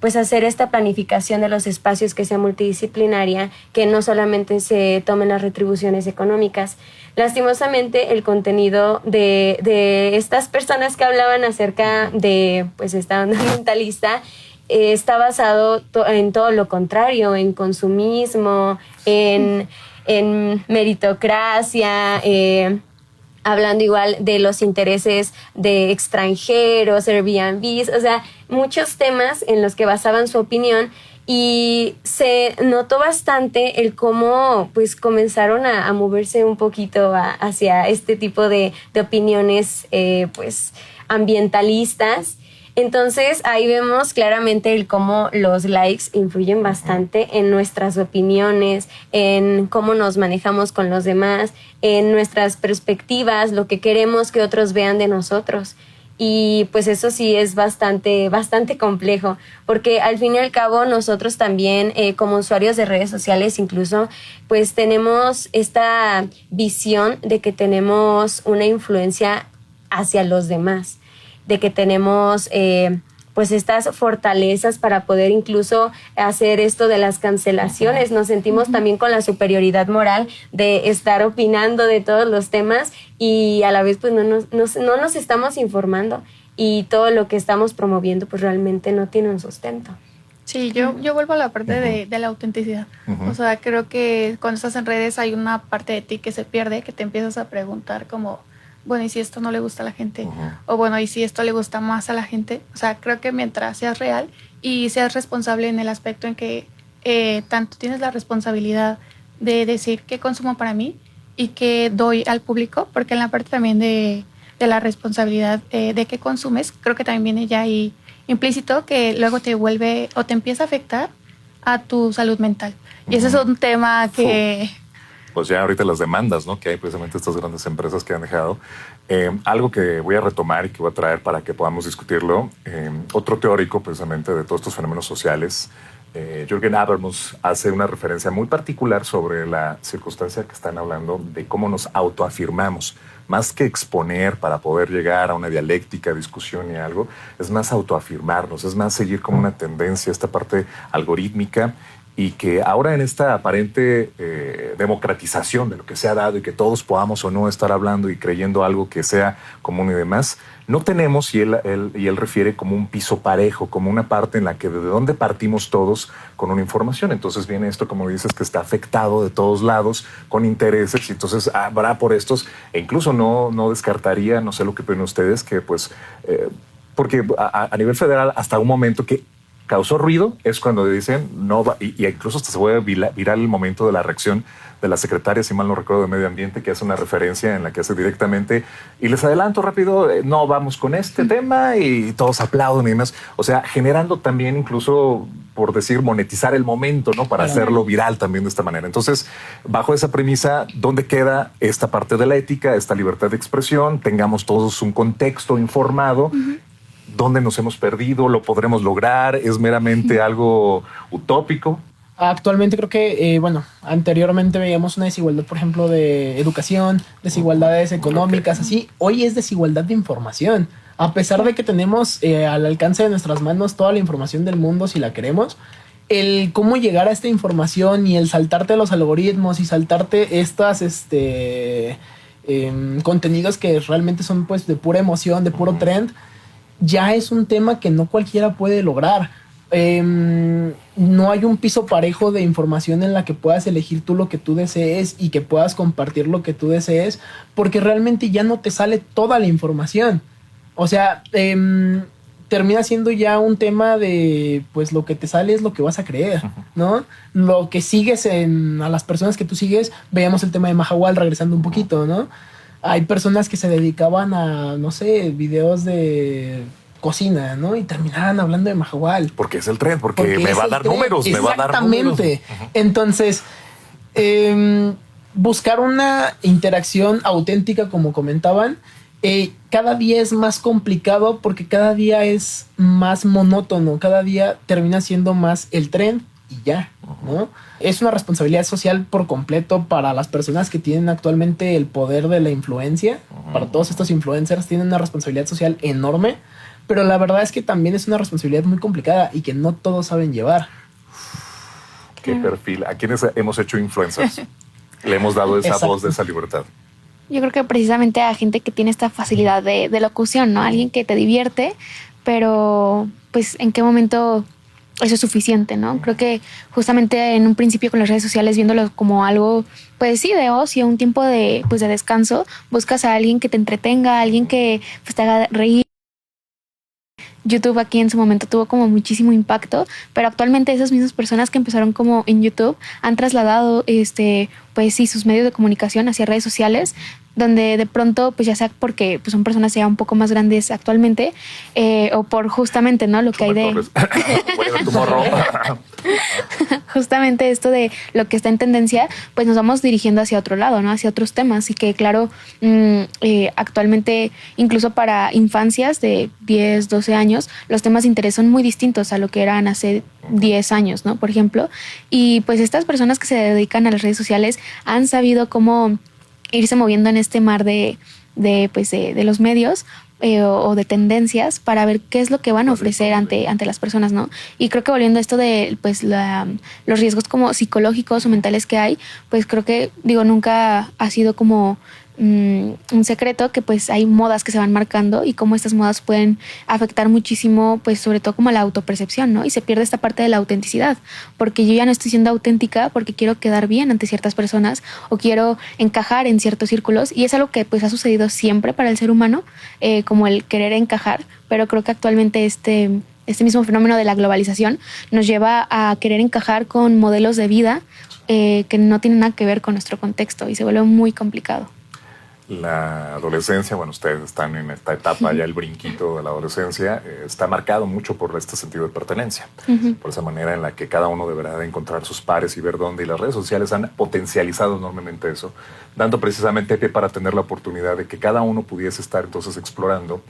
pues hacer esta planificación de los espacios que sea multidisciplinaria, que no solamente se tomen las retribuciones económicas. Lastimosamente, el contenido de estas personas que hablaban acerca de pues esta onda ambientalista está basado en todo lo contrario, en consumismo, en meritocracia, hablando igual de los intereses de extranjeros, Airbnb, o sea, muchos temas en los que basaban su opinión. Y se notó bastante el cómo pues comenzaron a moverse un poquito hacia este tipo de opiniones pues ambientalistas. Entonces ahí vemos claramente el cómo los likes influyen bastante en nuestras opiniones, en cómo nos manejamos con los demás, en nuestras perspectivas, lo que queremos que otros vean de nosotros. Y pues eso sí es bastante complejo, porque al fin y al cabo nosotros también como usuarios de redes sociales incluso pues tenemos esta visión de que tenemos una influencia hacia los demás, de que tenemos pues estas fortalezas para poder incluso hacer esto de las cancelaciones. Nos sentimos también con la superioridad moral de estar opinando de todos los temas y a la vez pues no nos estamos informando y todo lo que estamos promoviendo pues realmente no tiene un sustento. Sí, yo vuelvo a la parte de la autenticidad. O sea, creo que cuando estás en redes hay una parte de ti que se pierde, que te empiezas a preguntar como, bueno, ¿y si esto no le gusta a la gente? O bueno, ¿y si esto le gusta más a la gente? O sea, creo que mientras seas real y seas responsable en el aspecto en que tanto tienes la responsabilidad de decir qué consumo para mí y qué doy al público, porque en la parte también de la responsabilidad de qué consumes, creo que también viene ya ahí implícito que luego te vuelve o te empieza a afectar a tu salud mental. Y ese es un tema que... Pues ya ahorita las demandas, ¿no?, que hay precisamente estas grandes empresas que han dejado. Algo que voy a retomar y que voy a traer para que podamos discutirlo. Otro teórico precisamente de todos estos fenómenos sociales, Jürgen Habermas hace una referencia muy particular sobre la circunstancia que están hablando de cómo nos autoafirmamos. Más que exponer para poder llegar a una dialéctica, discusión y algo, es más autoafirmarnos, es más seguir como una tendencia, esta parte algorítmica, y que ahora en esta aparente democratización de lo que se ha dado y que todos podamos o no estar hablando y creyendo algo que sea común y demás, no tenemos, y él refiere como un piso parejo, como una parte en la que de dónde partimos todos con una información. Entonces viene esto, como dices, que está afectado de todos lados, con intereses, y entonces habrá por estos, e incluso no descartaría, no sé lo que opinan ustedes, que pues, porque a nivel federal hasta un momento que causó ruido es cuando dicen no va, y incluso hasta se vuelve viral el momento de la reacción de la secretaria, si mal no recuerdo, de Medio Ambiente, que hace una referencia en la que hace directamente, y les adelanto rápido, no vamos con este tema, y todos aplauden y demás. O sea, generando también incluso, por decir, monetizar el momento, ¿no? Para hacerlo viral también de esta manera. Entonces, bajo esa premisa, ¿dónde queda esta parte de la ética, esta libertad de expresión? Tengamos todos un contexto informado. ¿Dónde nos hemos perdido? ¿Lo podremos lograr? ¿Es meramente algo utópico? Actualmente creo que, anteriormente veíamos una desigualdad, por ejemplo, de educación, desigualdades económicas, así. Hoy es desigualdad de información. A pesar de que tenemos al alcance de nuestras manos toda la información del mundo, si la queremos, el cómo llegar a esta información y el saltarte los algoritmos y saltarte estas, contenidos que realmente son pues de pura emoción, de puro trend, ya es un tema que no cualquiera puede lograr. No hay un piso parejo de información en la que puedas elegir tú lo que tú desees y que puedas compartir lo que tú desees, porque realmente ya no te sale toda la información. O sea, termina siendo ya un tema de, pues lo que te sale es lo que vas a creer, ¿no? Lo que sigues a las personas que tú sigues, veamos el tema de Mahawal regresando un poquito, ¿no? Hay personas que se dedicaban a, no sé, videos de cocina, ¿no? Y terminaban hablando de Mahawal. Porque es el tren, porque me va a dar números, me va a dar números. Exactamente. Entonces, buscar una interacción auténtica, como comentaban, cada día es más complicado porque cada día es más monótono, cada día termina siendo más el tren y ya, ¿no? Es una responsabilidad social por completo para las personas que tienen actualmente el poder de la influencia. Para todos estos influencers tienen una responsabilidad social enorme, pero la verdad es que también es una responsabilidad muy complicada y que no todos saben llevar. ¿Qué perfil? ¿A quiénes hemos hecho influencers? Le hemos dado esa voz de esa libertad. Yo creo que precisamente a gente que tiene esta facilidad de locución, ¿no? Alguien que te divierte, pero pues en qué momento eso es suficiente, ¿no? Creo que justamente en un principio con las redes sociales, viéndolo como algo, pues sí, de ocio, un tiempo de descanso, buscas a alguien que te entretenga, alguien que pues, te haga reír. YouTube aquí en su momento tuvo como muchísimo impacto, pero actualmente esas mismas personas que empezaron como en YouTube han trasladado pues sí, sus medios de comunicación hacia redes sociales, donde de pronto, pues ya sea porque pues son personas ya un poco más grandes actualmente, o por justamente, ¿no? Lo que hay de... justamente esto de lo que está en tendencia, pues nos vamos dirigiendo hacia otro lado, ¿no? Hacia otros temas. Y que claro, actualmente, incluso para infancias de 10, 12 años, los temas de interés son muy distintos a lo que eran hace 10 años, ¿no? Por ejemplo. Y pues estas personas que se dedican a las redes sociales han sabido cómo irse moviendo en este mar de los medios o de tendencias para ver qué es lo que van a ofrecer ante las personas, ¿no? Y creo que volviendo a esto de pues los riesgos como psicológicos o mentales que hay, pues creo que, nunca ha sido como un secreto que pues hay modas que se van marcando y cómo estas modas pueden afectar muchísimo, pues sobre todo como la autopercepción, ¿no? Y se pierde esta parte de la autenticidad, porque yo ya no estoy siendo auténtica porque quiero quedar bien ante ciertas personas o quiero encajar en ciertos círculos, y es algo que pues ha sucedido siempre para el ser humano, como el querer encajar, pero creo que actualmente este mismo fenómeno de la globalización nos lleva a querer encajar con modelos de vida que no tienen nada que ver con nuestro contexto y se vuelve muy complicado. La adolescencia, bueno, ustedes están en esta etapa, ya el brinquito de la adolescencia, está marcado mucho por este sentido de pertenencia, por esa manera en la que cada uno deberá de encontrar sus pares y ver dónde, y las redes sociales han potencializado enormemente eso, dando precisamente pie para tener la oportunidad de que cada uno pudiese estar entonces explorando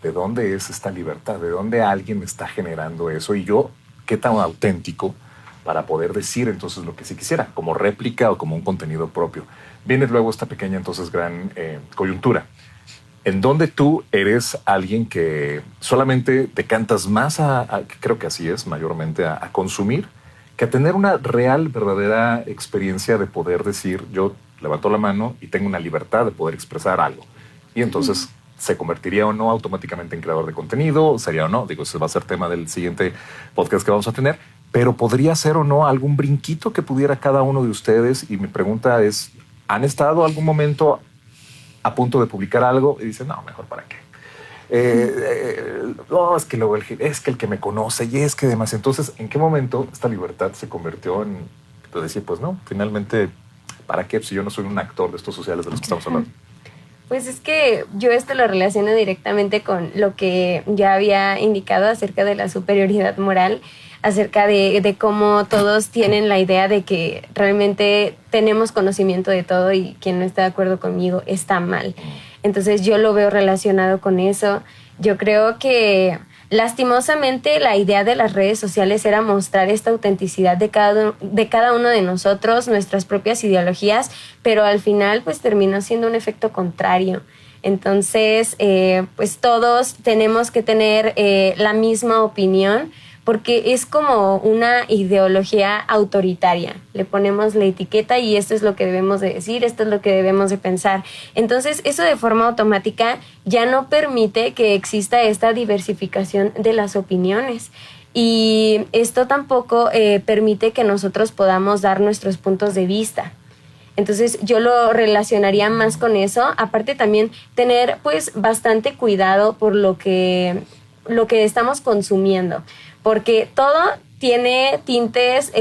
de dónde es esta libertad, de dónde alguien está generando eso, y yo, qué tan auténtico para poder decir entonces lo que sí quisiera, como réplica o como un contenido propio. Viene luego esta pequeña entonces gran coyuntura, en donde tú eres alguien que solamente te cantas más creo que así es, mayormente a consumir, que a tener una real, verdadera experiencia de poder decir, yo levanto la mano y tengo una libertad de poder expresar algo. Y entonces se convertiría o no automáticamente en creador de contenido, sería o no, digo, ese va a ser tema del siguiente podcast que vamos a tener, pero podría ser o no algún brinquito que pudiera cada uno de ustedes. Y mi pregunta es, ¿han estado algún momento a punto de publicar algo y dicen, no, mejor para qué? No, es que luego es que el que me conoce y es que demás. Entonces, ¿en qué momento esta libertad se convirtió en decir, pues no, finalmente, ¿para qué? Si yo no soy un actor de estos sociales de los que estamos hablando. Pues es que yo esto lo relaciono directamente con lo que ya había indicado acerca de la superioridad moral, acerca de cómo todos tienen la idea de que realmente tenemos conocimiento de todo y quien no está de acuerdo conmigo está mal. Entonces yo lo veo relacionado con eso. Yo creo que lastimosamente la idea de las redes sociales era mostrar esta autenticidad de cada uno de nosotros, nuestras propias ideologías, pero al final pues terminó siendo un efecto contrario. Entonces pues todos tenemos que tener la misma opinión, porque es como una ideología autoritaria. Le ponemos la etiqueta y esto es lo que debemos de decir, esto es lo que debemos de pensar. Entonces, eso de forma automática ya no permite que exista esta diversificación de las opiniones. Y esto tampoco permite que nosotros podamos dar nuestros puntos de vista. Entonces yo lo relacionaría más con eso. Aparte también tener pues bastante cuidado por lo que estamos consumiendo, porque todo tiene tintes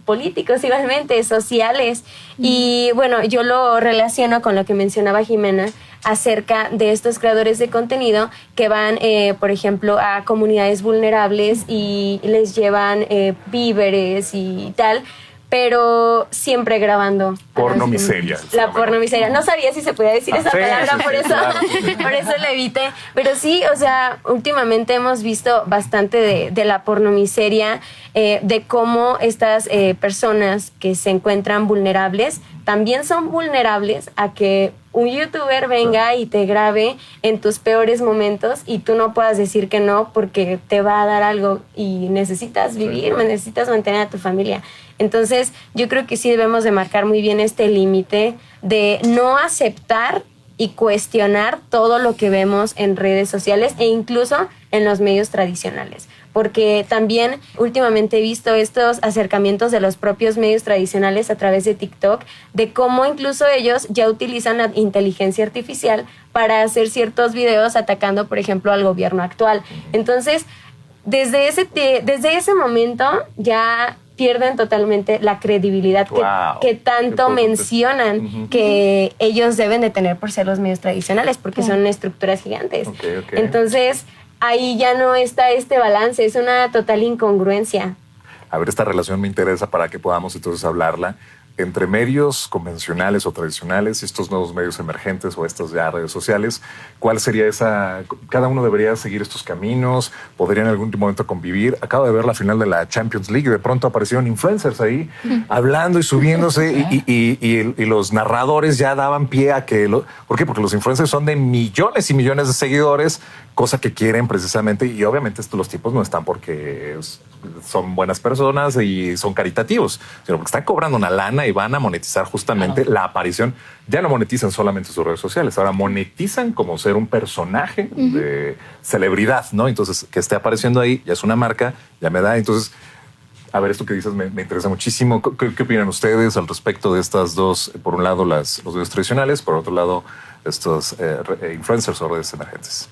políticos igualmente, sociales. Y bueno, yo lo relaciono con lo que mencionaba Jimena acerca de estos creadores de contenido que van, por ejemplo, a comunidades vulnerables y les llevan víveres y tal, pero siempre grabando. Pornomiseria. La pornomiseria. No sabía si se podía decir esa palabra, sí, por eso, claro. por eso la evité. Pero sí, o sea, últimamente hemos visto bastante de la pornomiseria, de cómo estas personas que se encuentran vulnerables también son vulnerables a que un youtuber venga y te grabe en tus peores momentos y tú no puedas decir que no porque te va a dar algo y necesitas vivir, necesitas mantener a tu familia. Entonces, yo creo que sí debemos de marcar muy bien este límite de no aceptar y cuestionar todo lo que vemos en redes sociales e incluso en los medios tradicionales. Porque también últimamente he visto estos acercamientos de los propios medios tradicionales a través de TikTok, de cómo incluso ellos ya utilizan la inteligencia artificial para hacer ciertos videos atacando, por ejemplo, al gobierno actual. Entonces, desde ese momento ya pierden totalmente la credibilidad que tanto mencionan que ellos deben de tener por ser los medios tradicionales, porque son estructuras gigantes. Okay. Entonces, ahí ya no está este balance, es una total incongruencia. A ver, esta relación me interesa para que podamos entonces hablarla entre medios convencionales o tradicionales y estos nuevos medios emergentes o estas ya redes sociales. ¿Cuál sería esa? ¿Cada uno debería seguir estos caminos? ¿Podrían en algún momento convivir? Acabo de ver la final de la Champions League y de pronto aparecieron influencers ahí hablando y subiéndose y los narradores ya daban pie a que... ¿Por qué? Porque los influencers son de millones y millones de seguidores, cosa que quieren precisamente, y obviamente los tipos no están porque son buenas personas y son caritativos, sino porque están cobrando una lana y van a monetizar justamente la aparición. Ya no monetizan solamente sus redes sociales, ahora monetizan como ser un personaje de celebridad, ¿no? Entonces, que esté apareciendo ahí ya es una marca, ya me da. Entonces, a ver, esto que dices me interesa muchísimo. ¿Qué opinan ustedes al respecto de estas dos? Por un lado, los medios tradicionales, por otro lado, estos influencers o redes emergentes.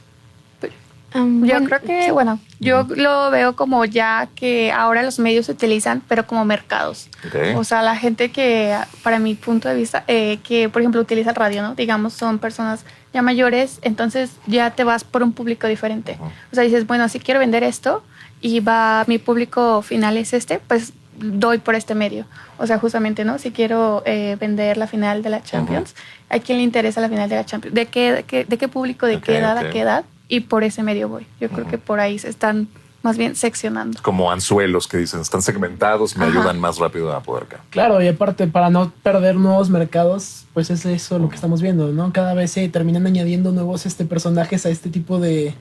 Yo creo que, yo lo veo como ya que ahora los medios se utilizan, pero como mercados. Okay. O sea, la gente que, para mi punto de vista, que por ejemplo utiliza el radio, ¿no? Digamos, son personas ya mayores, entonces ya te vas por un público diferente. O sea, dices, bueno, si quiero vender esto y mi público final es pues doy por este medio. O sea, justamente, ¿no? Si quiero vender la final de la Champions, ¿a quién le interesa la final de la Champions? ¿De qué público, de qué edad a qué edad? Y por ese medio voy. Yo creo que por ahí se están más bien seccionando. Como anzuelos que dicen, están segmentados, me ayudan más rápido a poder caer. Claro, y aparte, para no perder nuevos mercados, pues es eso lo que estamos viendo, ¿no? Cada vez se terminan añadiendo nuevos personajes a este tipo de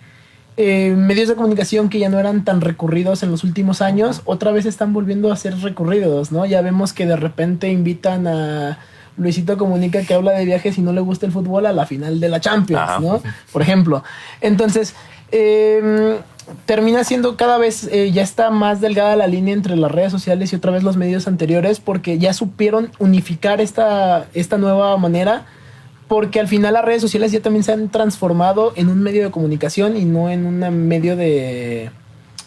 medios de comunicación que ya no eran tan recurridos en los últimos años. Otra vez están volviendo a ser recurridos, ¿no? Ya vemos que de repente invitan a Luisito Comunica, que habla de viajes y no le gusta el fútbol, a la final de la Champions, ¿no? Por ejemplo. Entonces, termina siendo cada vez, ya está más delgada la línea entre las redes sociales y otra vez los medios anteriores, porque ya supieron unificar esta nueva manera, porque al final las redes sociales ya también se han transformado en un medio de comunicación y no en un medio de,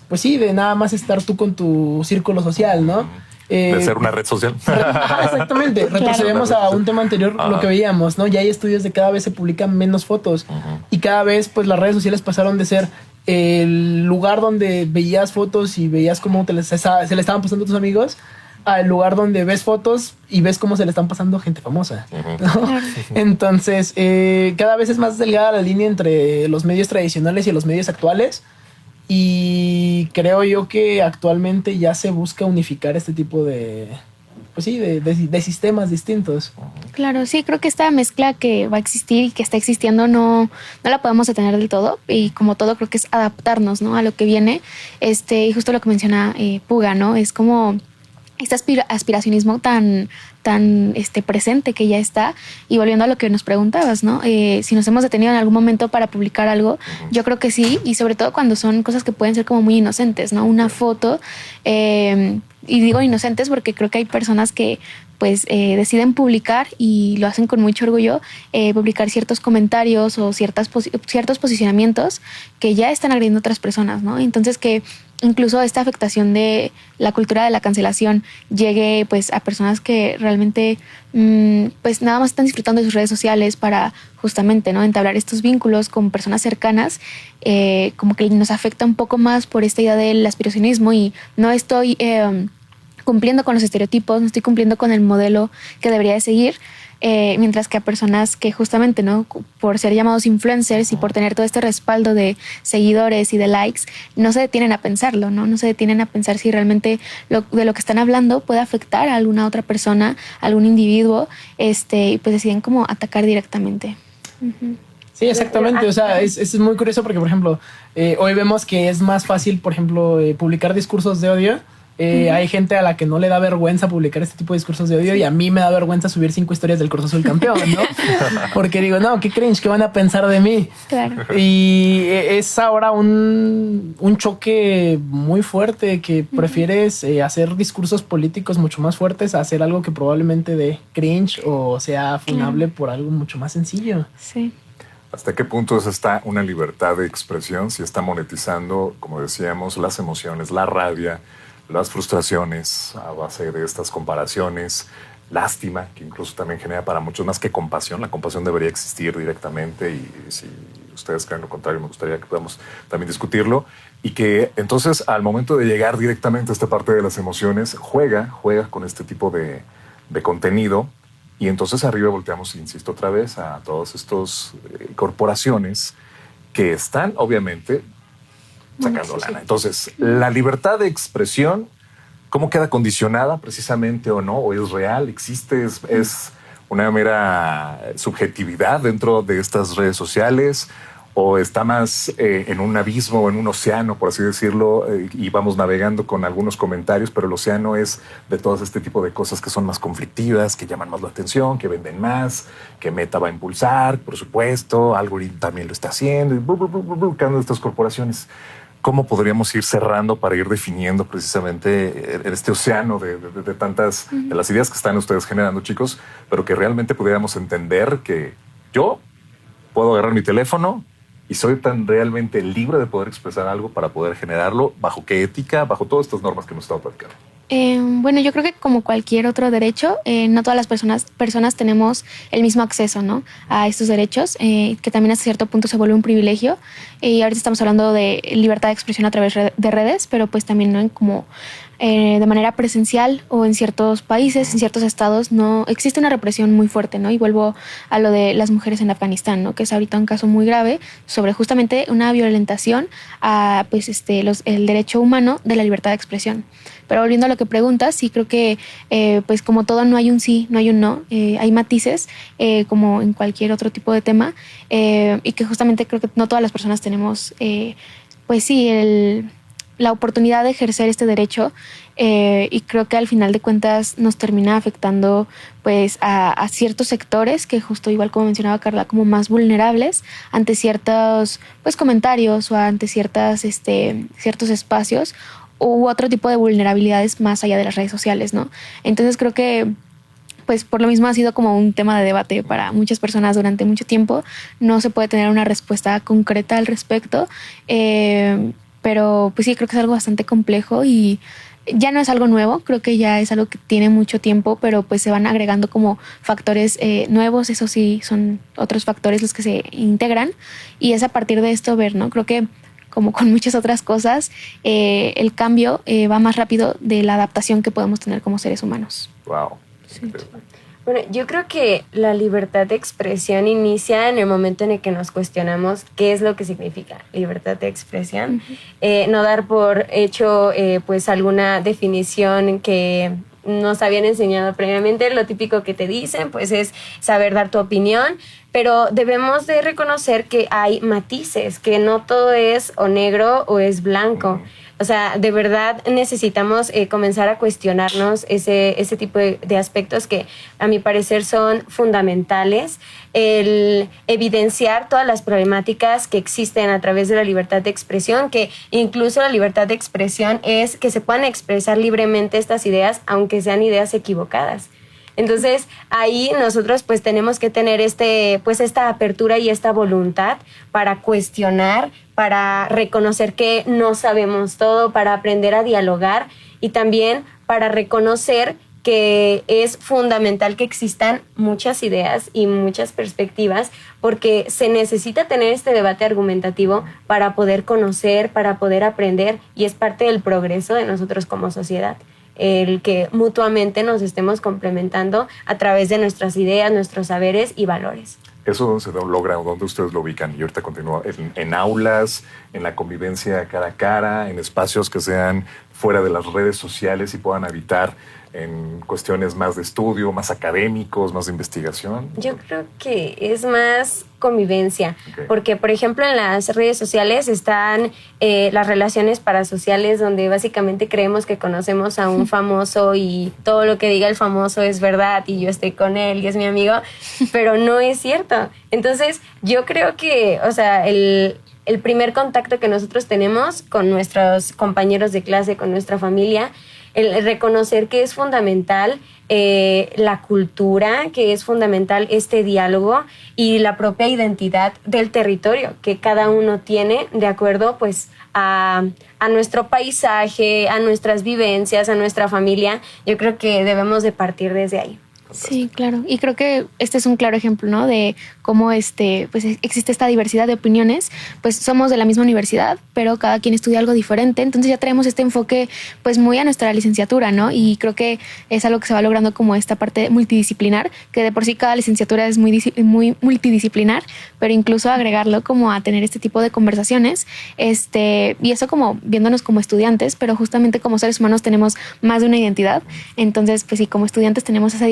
pues sí, de nada más estar tú con tu círculo social, ¿no? De ser una red social. Exactamente. Retrocedemos a un tema anterior, lo que veíamos, ¿no? Ya hay estudios de cada vez se publican menos fotos y cada vez pues las redes sociales pasaron de ser el lugar donde veías fotos y veías cómo se le estaban pasando a tus amigos al lugar donde ves fotos y ves cómo se le están pasando a gente famosa, ¿no? Entonces, cada vez es más delgada la línea entre los medios tradicionales y los medios actuales. Y creo yo que actualmente ya se busca unificar este tipo de, pues sí, de sistemas distintos. Claro, sí, creo que esta mezcla que va a existir y que está existiendo no la podemos detener del todo. Y como todo, creo que es adaptarnos, ¿no?, a lo que viene. Y justo lo que menciona Puga, ¿no? Es como este aspiracionismo tan presente que ya está. Y volviendo a lo que nos preguntabas, ¿no? Si nos hemos detenido en algún momento para publicar algo, yo creo que sí, y sobre todo cuando son cosas que pueden ser como muy inocentes, ¿no? Una foto, y digo inocentes porque creo que hay personas que pues deciden publicar y lo hacen con mucho orgullo, publicar ciertos comentarios o ciertos posicionamientos que ya están agrediendo a otras personas, ¿no? Entonces que incluso esta afectación de la cultura de la cancelación llegue pues a personas que realmente pues nada más están disfrutando de sus redes sociales para justamente, ¿no?, entablar estos vínculos con personas cercanas, como que nos afecta un poco más por esta idea del aspiracionismo y no estoy cumpliendo con los estereotipos, no estoy cumpliendo con el modelo que debería de seguir, mientras que a personas que justamente, ¿no?, por ser llamados influencers y por tener todo este respaldo de seguidores y de likes, no se detienen a pensarlo, ¿no? No se detienen a pensar si realmente de lo que están hablando puede afectar a alguna otra persona, a algún individuo, y pues deciden como atacar directamente. Sí, exactamente. O sea, es muy curioso porque, por ejemplo, hoy vemos que es más fácil, por ejemplo, publicar discursos de odio. Hay gente a la que no le da vergüenza publicar este tipo de discursos de odio y a mí me da vergüenza subir 5 historias del Cruz Azul campeón, ¿no? Porque digo, no, qué cringe, ¿qué van a pensar de mí? Claro. Y es ahora un choque muy fuerte que prefieres hacer discursos políticos mucho más fuertes a hacer algo que probablemente dé cringe o sea funable por algo mucho más sencillo. Sí. ¿Hasta qué punto está una libertad de expresión si está monetizando, como decíamos, las emociones, la rabia, las frustraciones a base de estas comparaciones, lástima, que incluso también genera para muchos más que compasión? La compasión debería existir directamente y si ustedes creen lo contrario, me gustaría que podamos también discutirlo. Y que entonces al momento de llegar directamente a esta parte de las emociones, juega con este tipo de contenido. Y entonces arriba volteamos, insisto otra vez, a todas estas corporaciones que están obviamente sacando lana. Entonces, la libertad de expresión, ¿cómo queda condicionada precisamente o no? ¿O es real? ¿Existe? ¿Es una mera subjetividad dentro de estas redes sociales? ¿O está más en un abismo o en un océano, por así decirlo, y vamos navegando con algunos comentarios, pero el océano es de todo este tipo de cosas que son más conflictivas, que llaman más la atención, que venden más, que Meta va a impulsar, por supuesto, Algorithm también lo está haciendo, y cada una de estas corporaciones? ¿Cómo podríamos ir cerrando para ir definiendo precisamente en este océano de tantas de las ideas que están ustedes generando, chicos, pero que realmente pudiéramos entender que yo puedo agarrar mi teléfono y soy tan realmente libre de poder expresar algo para poder generarlo? ¿Bajo qué ética? Bajo todas estas normas que hemos estado platicando. Bueno, yo creo que como cualquier otro derecho, no todas las personas tenemos el mismo acceso, ¿no?, a estos derechos, que también hasta cierto punto se vuelve un privilegio. Y ahorita estamos hablando de libertad de expresión a través de redes, pero pues también, ¿no?, como de manera presencial o en ciertos países, en ciertos estados, no existe una represión muy fuerte, ¿no? Y vuelvo a lo de las mujeres en Afganistán, ¿no?, que es ahorita un caso muy grave sobre justamente una violentación a pues el derecho humano de la libertad de expresión. Pero volviendo a lo que preguntas, sí creo que pues como todo no hay un sí, no hay un no, hay matices como en cualquier otro tipo de tema, y que justamente creo que no todas las personas tenemos pues sí la oportunidad de ejercer este derecho, y creo que al final de cuentas nos termina afectando pues a ciertos sectores que justo igual como mencionaba Carla, como más vulnerables ante ciertos pues comentarios o ante ciertos espacios u otro tipo de vulnerabilidades más allá de las redes sociales, ¿no? Entonces creo que pues por lo mismo ha sido como un tema de debate para muchas personas durante mucho tiempo. No se puede tener una respuesta concreta al respecto, pero pues sí, creo que es algo bastante complejo y ya no es algo nuevo, creo que ya es algo que tiene mucho tiempo, pero pues se van agregando como factores nuevos, eso sí, son otros factores los que se integran y es a partir de esto ver, ¿no? Creo que como con muchas otras cosas, el cambio va más rápido de la adaptación que podemos tener como seres humanos. Wow. Sí. Bueno, yo creo que la libertad de expresión inicia en el momento en el que nos cuestionamos qué es lo que significa libertad de expresión. Uh-huh. No dar por hecho pues alguna definición que nos habían enseñado previamente. Lo típico que te dicen pues es saber dar tu opinión, pero debemos de reconocer que hay matices, que no todo es o negro o es blanco. O sea, de verdad necesitamos comenzar a cuestionarnos ese tipo de aspectos que a mi parecer son fundamentales. El evidenciar todas las problemáticas que existen a través de la libertad de expresión, que incluso la libertad de expresión es que se puedan expresar libremente estas ideas, aunque sean ideas equivocadas. Entonces, ahí nosotros pues tenemos que tener esta apertura y esta voluntad para cuestionar, para reconocer que no sabemos todo, para aprender a dialogar y también para reconocer que es fundamental que existan muchas ideas y muchas perspectivas porque se necesita tener este debate argumentativo para poder conocer, para poder aprender y es parte del progreso de nosotros como sociedad. El que mutuamente nos estemos complementando a través de nuestras ideas, nuestros saberes y valores. ¿Eso se logra o dónde ustedes lo ubican? Y ahorita continúa. ¿En aulas, en la convivencia cara a cara, en espacios que sean fuera de las redes sociales y puedan habitar en cuestiones más de estudio, más académicos, más de investigación? Yo creo que es más convivencia, porque por ejemplo en las redes sociales están las relaciones parasociales donde básicamente creemos que conocemos a un famoso y todo lo que diga el famoso es verdad y yo estoy con él y es mi amigo, pero no es cierto. Entonces yo creo que, o sea, el primer contacto que nosotros tenemos con nuestros compañeros de clase, con nuestra familia, el reconocer que es fundamental la cultura, que es fundamental este diálogo y la propia identidad del territorio que cada uno tiene de acuerdo pues a nuestro paisaje, a nuestras vivencias, a nuestra familia. Yo creo que debemos de partir desde ahí. Sí, claro. Y creo que este es un claro ejemplo, ¿no? De cómo pues existe esta diversidad de opiniones. Pues somos de la misma universidad, pero cada quien estudia algo diferente. Entonces ya traemos este enfoque pues muy a nuestra licenciatura, ¿no? Y creo que es algo que se va logrando como esta parte multidisciplinar, que de por sí cada licenciatura es muy multidisciplinar, pero incluso agregarlo como a tener este tipo de conversaciones, y eso como viéndonos como estudiantes, pero justamente como seres humanos tenemos más de una identidad. Entonces, pues sí, como estudiantes tenemos esa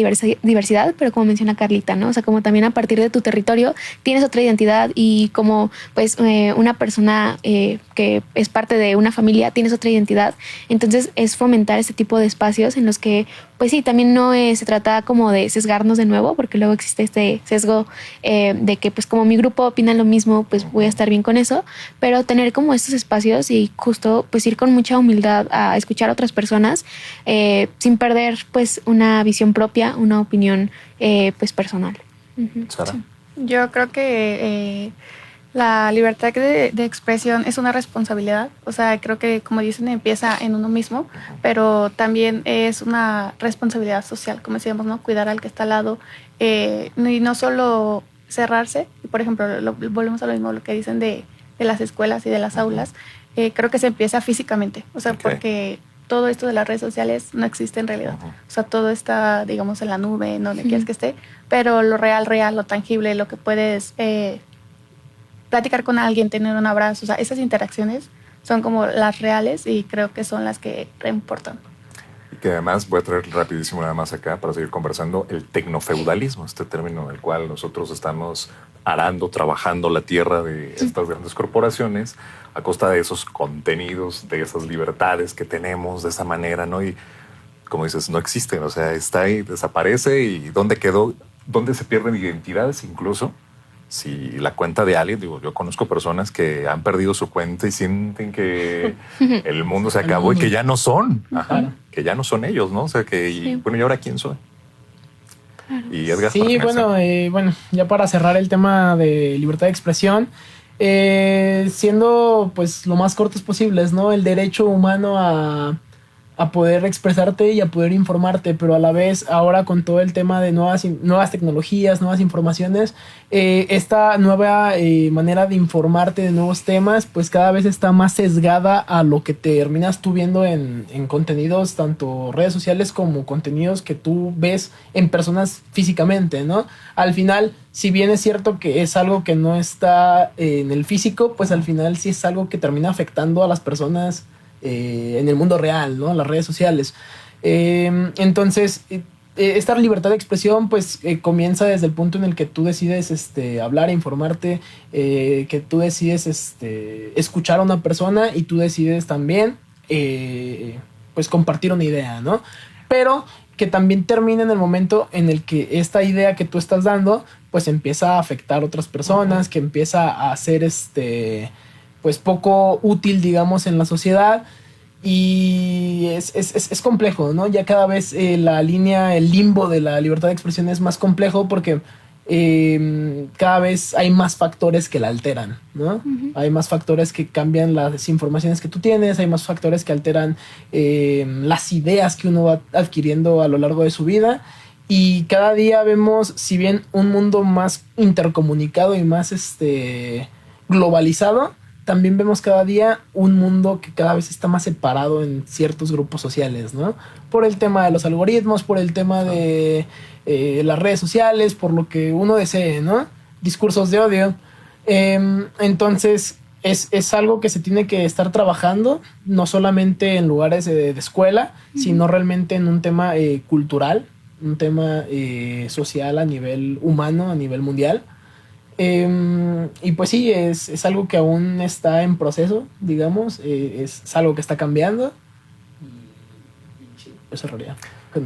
diversidad, pero como menciona Carlita, ¿no? O sea, como también a partir de tu territorio tienes otra identidad y como pues una persona que es parte de una familia tienes otra identidad. Entonces es fomentar este tipo de espacios en los que pues sí, también no se trata como de sesgarnos de nuevo, porque luego existe este sesgo de que pues como mi grupo opina lo mismo, pues voy a estar bien con eso, pero tener como estos espacios y justo pues ir con mucha humildad a escuchar a otras personas sin perder pues una visión propia, una opinión pues personal. Sara. Yo creo que La libertad de expresión es una responsabilidad, o sea, creo que como dicen empieza en uno mismo, pero también es una responsabilidad social, como decíamos, ¿no? Cuidar al que está al lado y no solo cerrarse, y por ejemplo, volvemos a lo mismo, lo que dicen de las escuelas y de las aulas, creo que se empieza físicamente, o sea, porque todo esto de las redes sociales no existe en realidad, o sea, todo está, digamos, en la nube, en donde quieras que esté, pero lo real, lo tangible, lo que puedes... platicar con alguien, tener un abrazo, o sea, esas interacciones son como las reales y creo que son las que importan. Y que además voy a traer rapidísimo nada más acá para seguir conversando el tecnofeudalismo, este término en el cual nosotros estamos arando, trabajando la tierra de estas grandes corporaciones a costa de esos contenidos, de esas libertades que tenemos de esa manera, ¿no? Y como dices, no existen, o sea, está ahí, desaparece y ¿dónde quedó? ¿Dónde se pierden identidades incluso? Si la cuenta de alguien, digo, yo conozco personas que han perdido su cuenta y sienten que el mundo se acabó y que ya no son, que ya no son ellos, ¿no? O sea, que, bueno, ¿y ahora quién soy? Y Edgar, sí, bueno, ya para cerrar el tema de libertad de expresión, siendo pues lo más cortos posibles, ¿no? El derecho humano a poder expresarte y a poder informarte, pero a la vez ahora con todo el tema de nuevas tecnologías, nuevas informaciones, esta nueva manera de informarte de nuevos temas, pues cada vez está más sesgada a lo que terminas tú viendo en contenidos, tanto redes sociales como contenidos que tú ves en personas físicamente, ¿no? Al final, si bien es cierto que es algo que no está en el físico, pues al final sí es algo que termina afectando a las personas en el mundo real, ¿no? Las redes sociales. Entonces, esta libertad de expresión, pues, comienza desde el punto en el que tú decides hablar, informarte, que tú decides escuchar a una persona y tú decides también, pues, compartir una idea, ¿no? Pero que también termina en el momento en el que esta idea que tú estás dando, pues, empieza a afectar a otras personas, que empieza a ser pues poco útil, digamos, en la sociedad, y es complejo, ¿no? Ya cada vez la línea, el limbo de la libertad de expresión es más complejo porque cada vez hay más factores que la alteran, ¿no? Hay más factores que cambian las informaciones que tú tienes, hay más factores que alteran las ideas que uno va adquiriendo a lo largo de su vida, y cada día vemos, si bien un mundo más intercomunicado y más globalizado, también vemos cada día un mundo que cada vez está más separado en ciertos grupos sociales, ¿no? Por el tema de los algoritmos, por el tema de las redes sociales, por lo que uno desee, ¿no? Discursos de odio. Entonces, es algo que se tiene que estar trabajando, no solamente en lugares de escuela, sino realmente en un tema cultural, un tema social a nivel humano, a nivel mundial. Y pues sí, es algo que aún está en proceso, digamos, es algo que está cambiando, y sí, eso es realidad.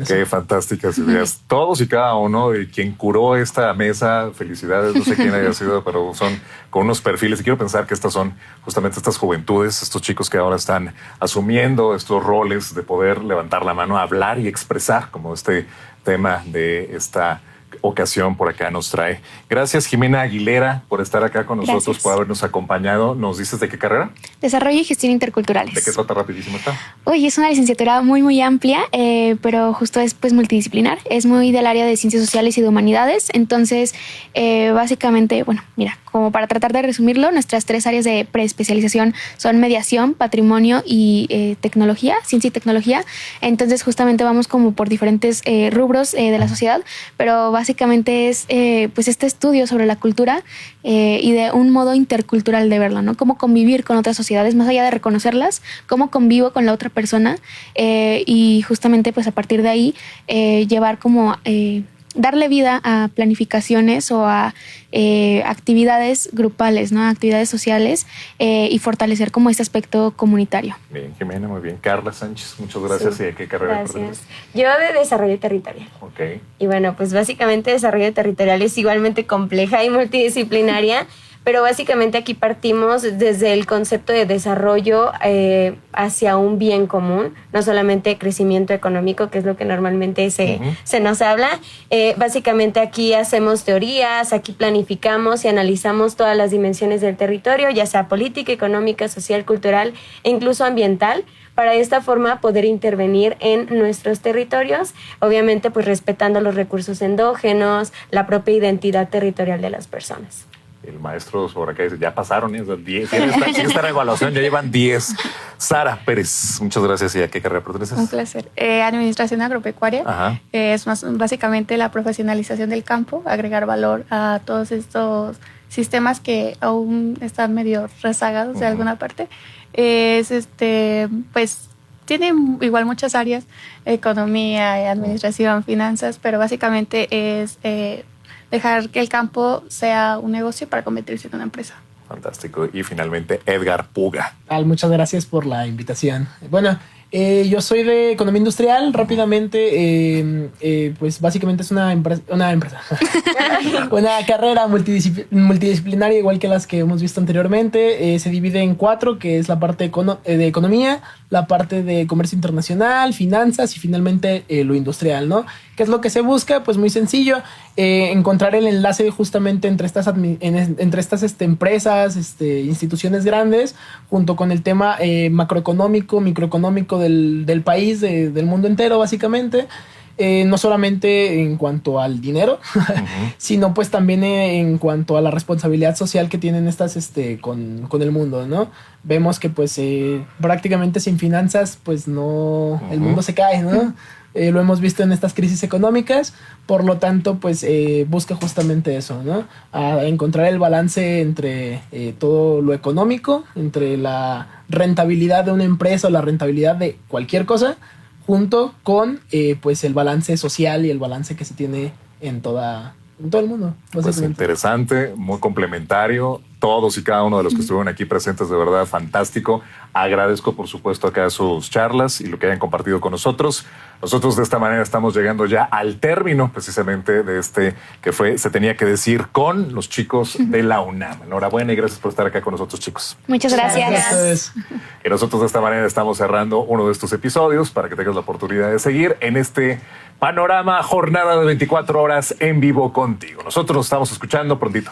Qué fantásticas ideas. Todos y cada uno, y quien curó esta mesa, felicidades, no sé quién haya sido, pero son con unos perfiles, y quiero pensar que estas son justamente estas juventudes, estos chicos que ahora están asumiendo estos roles de poder levantar la mano, hablar y expresar, como este tema de esta ocasión por acá nos trae. Gracias, Jimena Aguilera, por estar acá con nosotros. Gracias por habernos acompañado. ¿Nos dices de qué carrera? Desarrollo y Gestión Interculturales. ¿De qué trata rapidísimo está? Oye, es una licenciatura muy, muy amplia, pero justo es pues multidisciplinar. Es muy del área de Ciencias Sociales y de Humanidades. Entonces, básicamente, bueno, mira, como para tratar de resumirlo, nuestras 3 áreas de preespecialización son mediación, patrimonio y tecnología, ciencia y tecnología. Entonces, justamente vamos como por diferentes rubros de la sociedad, pero básicamente es pues este estudio sobre la cultura y de un modo intercultural de verla, ¿no? Cómo convivir con otras sociedades, más allá de reconocerlas, cómo convivo con la otra persona, y justamente pues a partir de ahí llevar como darle vida a planificaciones o a actividades grupales, ¿no? Actividades sociales, y fortalecer como este aspecto comunitario. Bien, Jimena, muy bien. Carla Sánchez, muchas gracias. Sí, ¿Y qué carrera? Gracias. Yo de desarrollo territorial. Ok. Y bueno, pues básicamente desarrollo territorial es igualmente compleja y multidisciplinaria, pero básicamente aquí partimos desde el concepto de desarrollo hacia un bien común, no solamente crecimiento económico, que es lo que normalmente se nos habla. Básicamente aquí hacemos teorías, aquí planificamos y analizamos todas las dimensiones del territorio, ya sea política, económica, social, cultural e incluso ambiental, para de esta forma poder intervenir en nuestros territorios, obviamente pues respetando los recursos endógenos, la propia identidad territorial de las personas. El maestro sobre acá dice, ya pasaron 10. Si esta evaluación ya llevan 10. Sara Pérez, muchas gracias. ¿Y a qué carrera perteneces? Un placer. Administración agropecuaria. Es básicamente la profesionalización del campo, agregar valor a todos estos sistemas que aún están medio rezagados de alguna parte. Pues tiene igual muchas áreas, economía, administración, finanzas, pero básicamente es dejar que el campo sea un negocio para convertirse en una empresa. Fantástico. Y finalmente, Edgar Puga. Muchas gracias por la invitación. Bueno, yo soy de economía industrial. Rápidamente, pues básicamente es una empresa, una carrera multidisciplinaria, igual que las que hemos visto anteriormente. Se divide en 4, que es la parte de economía, la parte de comercio internacional, finanzas y finalmente lo industrial, ¿no? ¿Qué es lo que se busca? Pues muy sencillo, encontrar el enlace justamente entre estas empresas, instituciones grandes, junto con el tema macroeconómico, microeconómico del país, del mundo entero, básicamente. No solamente en cuanto al dinero, sino pues también en cuanto a la responsabilidad social que tienen estas con el mundo, ¿no? Vemos que pues prácticamente sin finanzas pues no, el mundo se cae, ¿no? Lo hemos visto en estas crisis económicas, por lo tanto pues busca justamente eso, ¿no? A encontrar el balance entre todo lo económico, entre la rentabilidad de una empresa o la rentabilidad de cualquier cosa, junto con pues el balance social y el balance que se tiene en todo el mundo. Pues interesante, muy complementario. Todos y cada uno de los que estuvieron aquí presentes, de verdad, fantástico. Agradezco, por supuesto, acá sus charlas y lo que hayan compartido con nosotros. Nosotros de esta manera estamos llegando ya al término, precisamente, de que fue Se Tenía que Decir con los chicos de la UNAM. Enhorabuena y gracias por estar acá con nosotros, chicos. Muchas gracias. Y nosotros de esta manera estamos cerrando uno de estos episodios para que tengas la oportunidad de seguir en este panorama, jornada de 24 horas en vivo contigo. Nosotros nos estamos escuchando prontito.